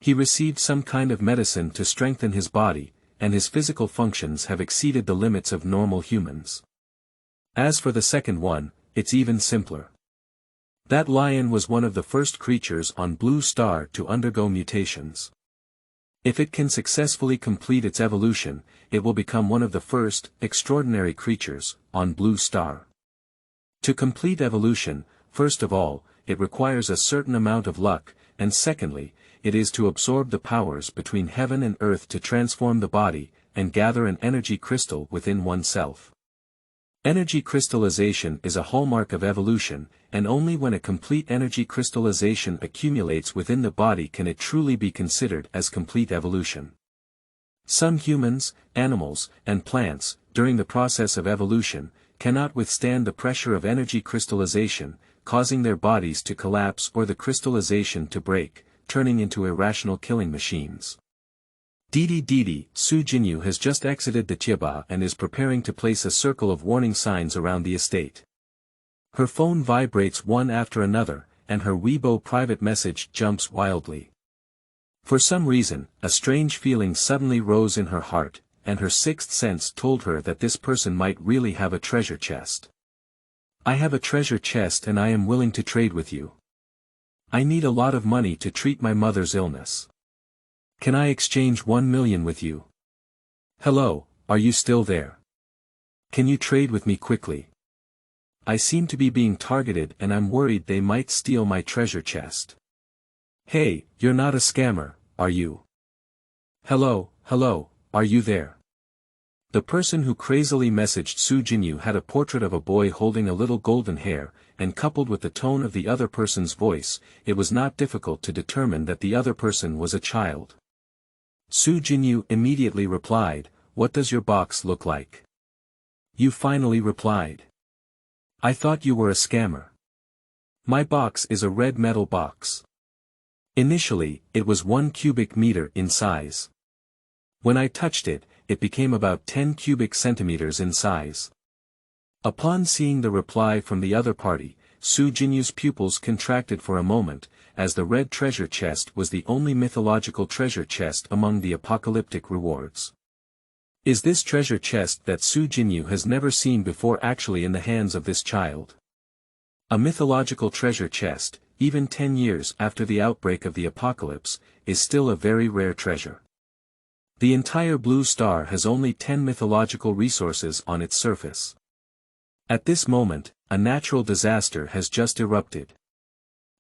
He received some kind of medicine to strengthen his body, and his physical functions have exceeded the limits of normal humans. As for the second one, it's even simpler. That lion was one of the first creatures on Blue Star to undergo mutations. If it can successfully complete its evolution, it will become one of the first, extraordinary creatures, on Blue Star. To complete evolution, first of all, it requires a certain amount of luck, and secondly, it is to absorb the powers between heaven and earth to transform the body, and gather an energy crystal within oneself. Energy crystallization is a hallmark of evolution, and only when a complete energy crystallization accumulates within the body can it truly be considered as complete evolution. Some humans, animals, and plants, during the process of evolution, cannot withstand the pressure of energy crystallization, causing their bodies to collapse or the crystallization to break, turning into irrational killing machines. Didi Su Jinyu has just exited the Chiba and is preparing to place a circle of warning signs around the estate. Her phone vibrates one after another, and her Weibo private message jumps wildly. For some reason, a strange feeling suddenly rose in her heart, and her sixth sense told her that this person might really have a treasure chest. I have a treasure chest and I am willing to trade with you. I need a lot of money to treat my mother's illness. Can I exchange 1 million with you? Hello, are you still there? Can you trade with me quickly? I seem to be being targeted and I'm worried they might steal my treasure chest. Hey, you're not a scammer, are you? Hello, are you there? The person who crazily messaged Su Jinyu had a portrait of a boy holding a little golden hair, and coupled with the tone of the other person's voice, it was not difficult to determine that the other person was a child. Su Jinyu immediately replied, "What does your box look like?" You finally replied. I thought you were a scammer. My box is a red metal box. Initially, it was 1 cubic meter in size. When I touched it, it became about 10 cubic centimeters in size. Upon seeing the reply from the other party, Su Jinyu's pupils contracted for a moment, as the red treasure chest was the only mythological treasure chest among the apocalyptic rewards. Is this treasure chest that Su Jinyu has never seen before actually in the hands of this child? A mythological treasure chest, even 10 years after the outbreak of the apocalypse, is still a very rare treasure. The entire blue star has only 10 mythological resources on its surface. At this moment, a natural disaster has just erupted.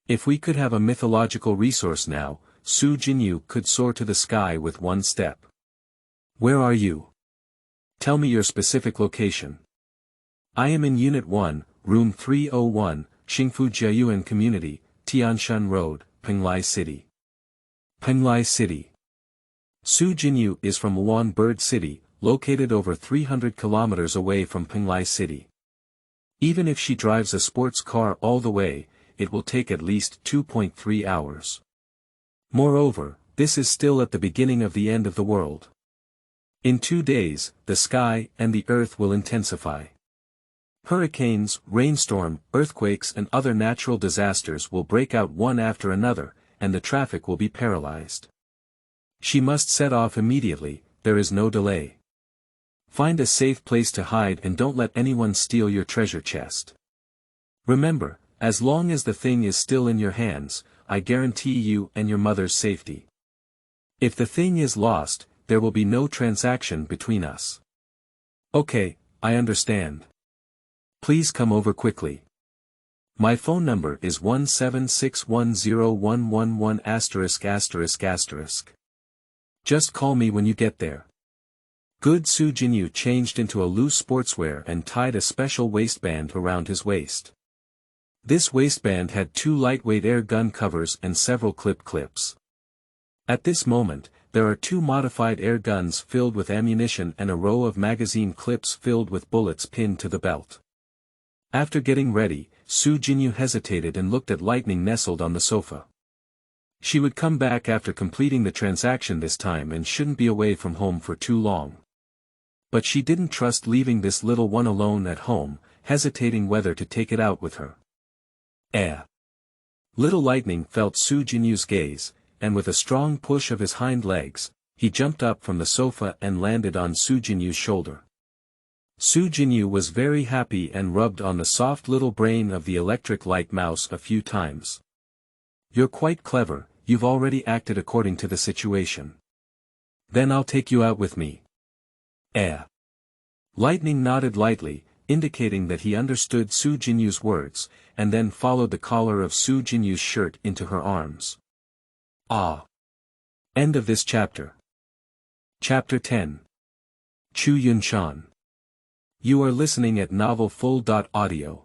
If we could have a mythological resource now, Su Jinyu could soar to the sky with one step. Where are you? Tell me your specific location. I am in Unit 1, Room 301, Xingfu Jiayuan Community, Tianshan Road, Penglai City. Penglai City. Su Jinyu is from Wuan Bird City, located over 300 kilometers away from Penglai City. Even if she drives a sports car all the way, it will take at least 2.3 hours. Moreover, this is still at the beginning of the end of the world. In 2 days, the sky and the earth will intensify. Hurricanes, rainstorm, earthquakes and other natural disasters will break out one after another, and the traffic will be paralyzed. She must set off immediately, there is no delay. Find a safe place to hide and don't let anyone steal your treasure chest. Remember, as long as the thing is still in your hands, I guarantee you and your mother's safety. If the thing is lost, there will be no transaction between us. Okay, I understand. Please come over quickly. My phone number is 176101111****. Just call me when you get there. Good. Su Jinyu changed into a loose sportswear and tied a special waistband around his waist. This waistband had 2 lightweight air gun covers and several clips. At this moment, there are 2 modified air guns filled with ammunition and a row of magazine clips filled with bullets pinned to the belt. After getting ready, Su Jinyu hesitated and looked at Lightning nestled on the sofa. She would come back after completing the transaction this time and shouldn't be away from home for too long. But she didn't trust leaving this little one alone at home, hesitating whether to take it out with her. Little Lightning felt Su Jinyu's gaze, and with a strong push of his hind legs, he jumped up from the sofa and landed on Su Jinyu's shoulder. Su Jinyu was very happy and rubbed on the soft little brain of the electric light mouse a few times. You're quite clever, you've already acted according to the situation. Then I'll take you out with me. Lightning nodded lightly, indicating that he understood Su Jinyu's words, and then followed the collar of Su Jinyu's shirt into her arms. Ah! End of this chapter. Chapter 10. Chu Yunshan. You are listening at Novel Full.audio.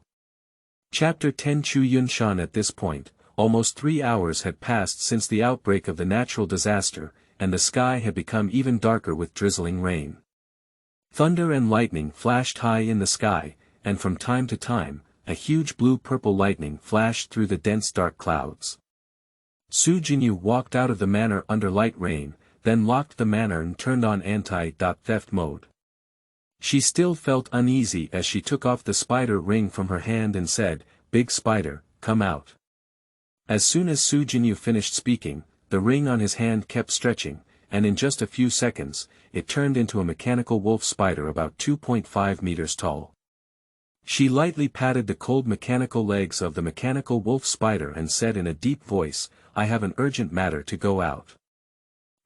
Chapter 10. Chu Yunshan. At this point, almost 3 hours had passed since the outbreak of the natural disaster, and the sky had become even darker with drizzling rain. Thunder and lightning flashed high in the sky, and from time to time, a huge blue-purple lightning flashed through the dense dark clouds. Su Jinyu walked out of the manor under light rain, then locked the manor and turned on anti-theft mode. She still felt uneasy as she took off the spider ring from her hand and said, "Big spider, come out." As soon as Su Jinyu finished speaking, the ring on his hand kept stretching, and in just a few seconds, it turned into a mechanical wolf spider about 2.5 meters tall. She lightly patted the cold mechanical legs of the mechanical wolf spider and said in a deep voice, "I have an urgent matter to go out.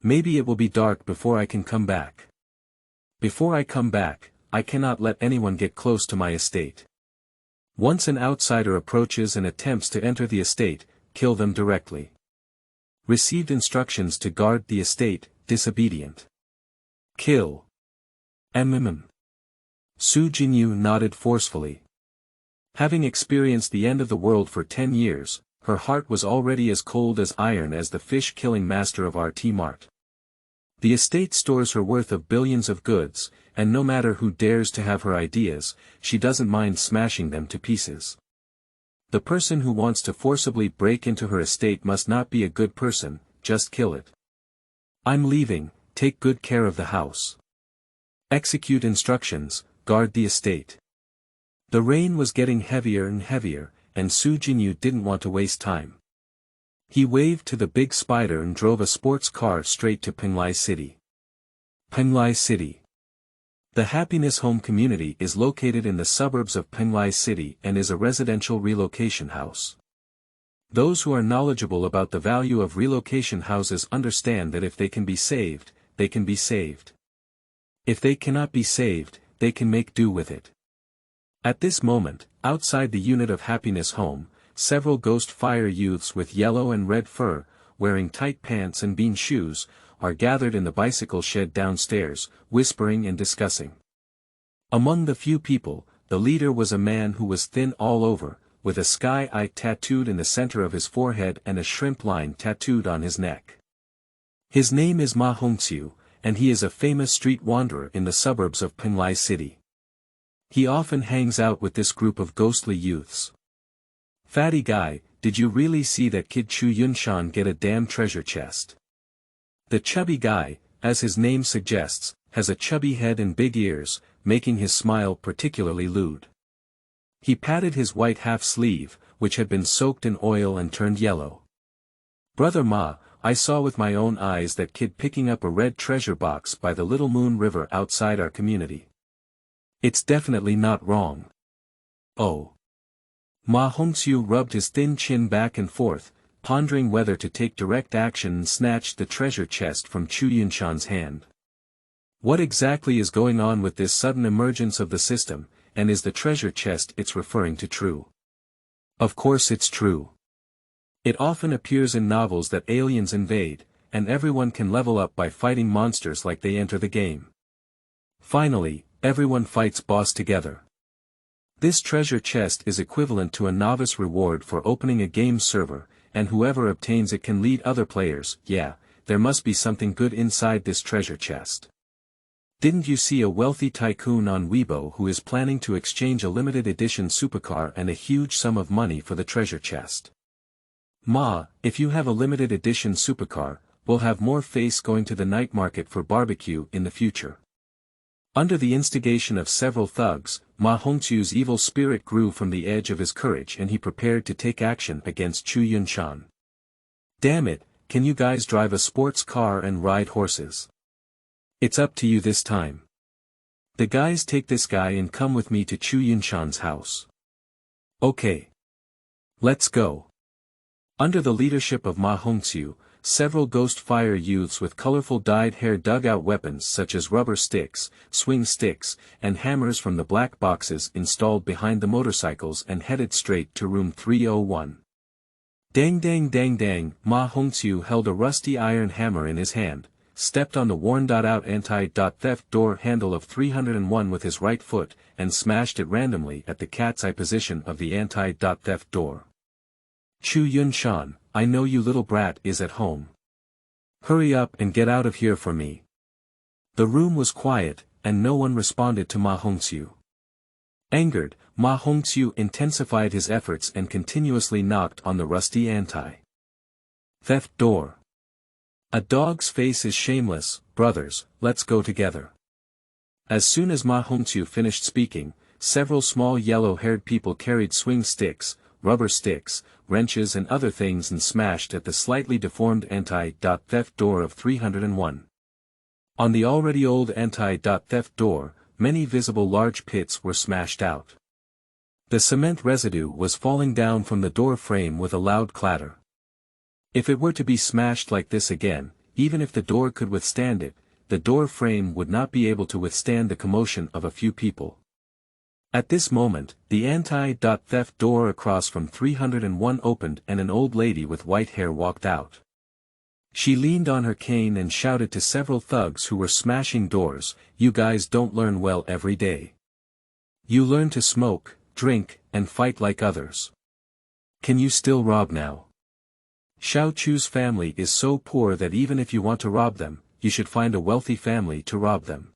Maybe it will be dark before I can come back. Before I come back, I cannot let anyone get close to my estate. Once an outsider approaches and attempts to enter the estate, kill them directly. Received instructions to guard the estate, disobedient. Kill." Su Jinyu nodded forcefully. Having experienced the end of the world for 10 years, her heart was already as cold as iron as the fish-killing master of RT Mart. The estate stores her worth of billions of goods, and no matter who dares to have her ideas, she doesn't mind smashing them to pieces. The person who wants to forcibly break into her estate must not be a good person, just kill it. I'm leaving, take good care of the house. Execute instructions, guard the estate. The rain was getting heavier and heavier, and Su Jinyu didn't want to waste time. He waved to the big spider and drove a sports car straight to Penglai City. Penglai City. The Happiness Home community is located in the suburbs of Penglai City and is a residential relocation house. Those who are knowledgeable about the value of relocation houses understand that if they can be saved, they can be saved. If they cannot be saved, they can make do with it. At this moment, outside the unit of Happiness Home, several ghost fire youths with yellow and red fur, wearing tight pants and bean shoes, are gathered in the bicycle shed downstairs, whispering and discussing. Among the few people, the leader was a man who was thin all over, with a sky eye tattooed in the center of his forehead and a shrimp line tattooed on his neck. His name is Ma Hongxiu, and he is a famous street wanderer in the suburbs of Penglai City. He often hangs out with this group of ghostly youths. "Fatty guy, did you really see that kid Chu Yunshan get a damn treasure chest?" The chubby guy, as his name suggests, has a chubby head and big ears, making his smile particularly lewd. He patted his white half-sleeve, which had been soaked in oil and turned yellow. "Brother Ma, I saw with my own eyes that kid picking up a red treasure box by the Little Moon River outside our community. It's definitely not wrong." "Oh." Ma Hongxiu rubbed his thin chin back and forth, pondering whether to take direct action and snatched the treasure chest from Chu Yunshan's hand. What exactly is going on with this sudden emergence of the system, and is the treasure chest it's referring to true? Of course it's true. It often appears in novels that aliens invade, and everyone can level up by fighting monsters like they enter the game. Finally, everyone fights boss together. This treasure chest is equivalent to a novice reward for opening a game server, and whoever obtains it can lead other players. Yeah, there must be something good inside this treasure chest. Didn't you see a wealthy tycoon on Weibo who is planning to exchange a limited edition supercar and a huge sum of money for the treasure chest? Ma, if you have a limited edition supercar, we'll have more face going to the night market for barbecue in the future. Under the instigation of several thugs, Ma Hongxiu's evil spirit grew from the edge of his courage and he prepared to take action against Chu Yunshan. Damn it, can you guys drive a sports car and ride horses? It's up to you this time. The guys take this guy and come with me to Chu Yunshan's house. Okay. Let's go. Under the leadership of Ma Hongxiu, several ghost fire youths with colorful dyed hair dug out weapons such as rubber sticks, swing sticks, and hammers from the black boxes installed behind the motorcycles and headed straight to room 301. Dang dang dang dang, Ma Hongqiu held a rusty iron hammer in his hand, stepped on the worn-out anti-theft door handle of 301 with his right foot, and smashed it randomly at the cat's eye position of the anti-theft door. Chu Yunshan, I know you little brat is at home. Hurry up and get out of here for me. The room was quiet, and no one responded to Ma Hongqiu. Angered, Ma Hongqiu intensified his efforts and continuously knocked on the rusty anti-theft door. A dog's face is shameless, brothers, let's go together. As soon as Ma Hongqiu finished speaking, several small yellow-haired people carried swing sticks, rubber sticks, wrenches and other things and smashed at the slightly deformed anti-theft door of 301. On the already old anti-theft door, many visible large pits were smashed out. The cement residue was falling down from the door frame with a loud clatter. If it were to be smashed like this again, even if the door could withstand it, the door frame would not be able to withstand the commotion of a few people. At this moment, the anti-theft door across from 301 opened and an old lady with white hair walked out. She leaned on her cane and shouted to several thugs who were smashing doors, "You guys don't learn well every day. You learn to smoke, drink, and fight like others. Can you still rob now? Xiao Chu's family is so poor that even if you want to rob them, you should find a wealthy family to rob them.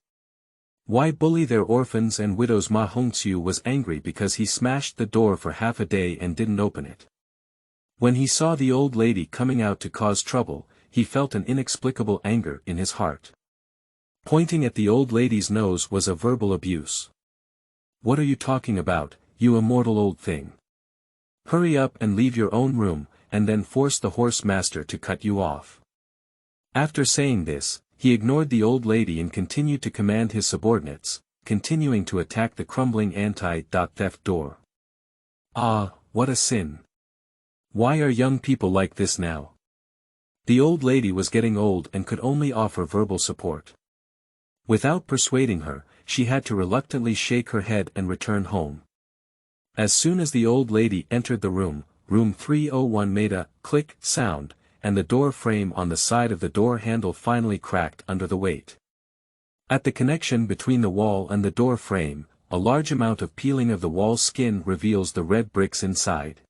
Why bully their orphans and widows?" Ma Hongqiu was angry because he smashed the door for half a day and didn't open it. When he saw the old lady coming out to cause trouble, he felt an inexplicable anger in his heart. Pointing at the old lady's nose was a verbal abuse. "What are you talking about, you immortal old thing? Hurry up and leave your own room, and then force the horse master to cut you off." After saying this, he ignored the old lady and continued to command his subordinates, continuing to attack the crumbling anti-theft door. Ah, what a sin! Why are young people like this now? The old lady was getting old and could only offer verbal support. Without persuading her, she had to reluctantly shake her head and return home. As soon as the old lady entered the room, room 301 made a click sound, and the door frame on the side of the door handle finally cracked under the weight. At the connection between the wall and the door frame, a large amount of peeling of the wall skin reveals the red bricks inside.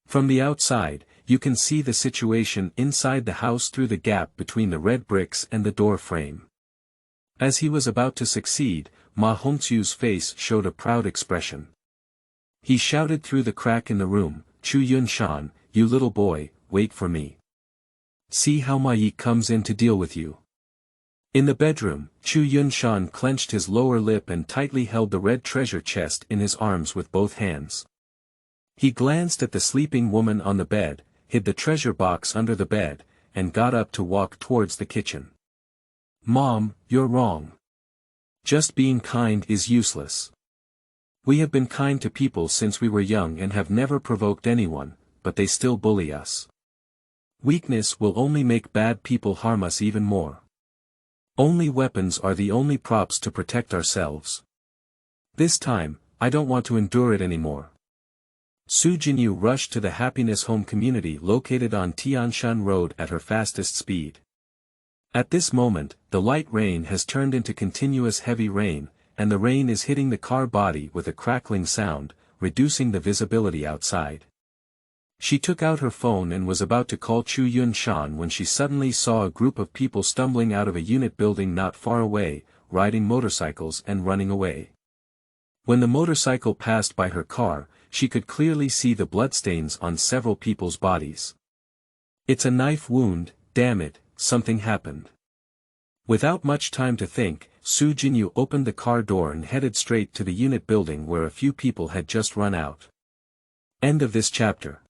From the outside, you can see the situation inside the house through the gap between the red bricks and the door frame. As he was about to succeed, Ma Hongqiu's face showed a proud expression. He shouted through the crack in the room, "Chu Yunshan, you little boy, wait for me. See how Ma Yi comes in to deal with you." In the bedroom, Chu Yunshan clenched his lower lip and tightly held the red treasure chest in his arms with both hands. He glanced at the sleeping woman on the bed, hid the treasure box under the bed, and got up to walk towards the kitchen. "Mom, you're wrong. Just being kind is useless. We have been kind to people since we were young and have never provoked anyone, but they still bully us. Weakness will only make bad people harm us even more. Only weapons are the only props to protect ourselves. This time, I don't want to endure it anymore." Su Jinyu rushed to the Happiness Home community located on Tianshan Road at her fastest speed. At this moment, the light rain has turned into continuous heavy rain, and the rain is hitting the car body with a crackling sound, reducing the visibility outside. She took out her phone and was about to call Chu Yunshan when she suddenly saw a group of people stumbling out of a unit building not far away, riding motorcycles and running away. When the motorcycle passed by her car, she could clearly see the bloodstains on several people's bodies. "It's a knife wound, damn it, something happened." Without much time to think, Su Jinyu opened the car door and headed straight to the unit building where a few people had just run out. End of this chapter.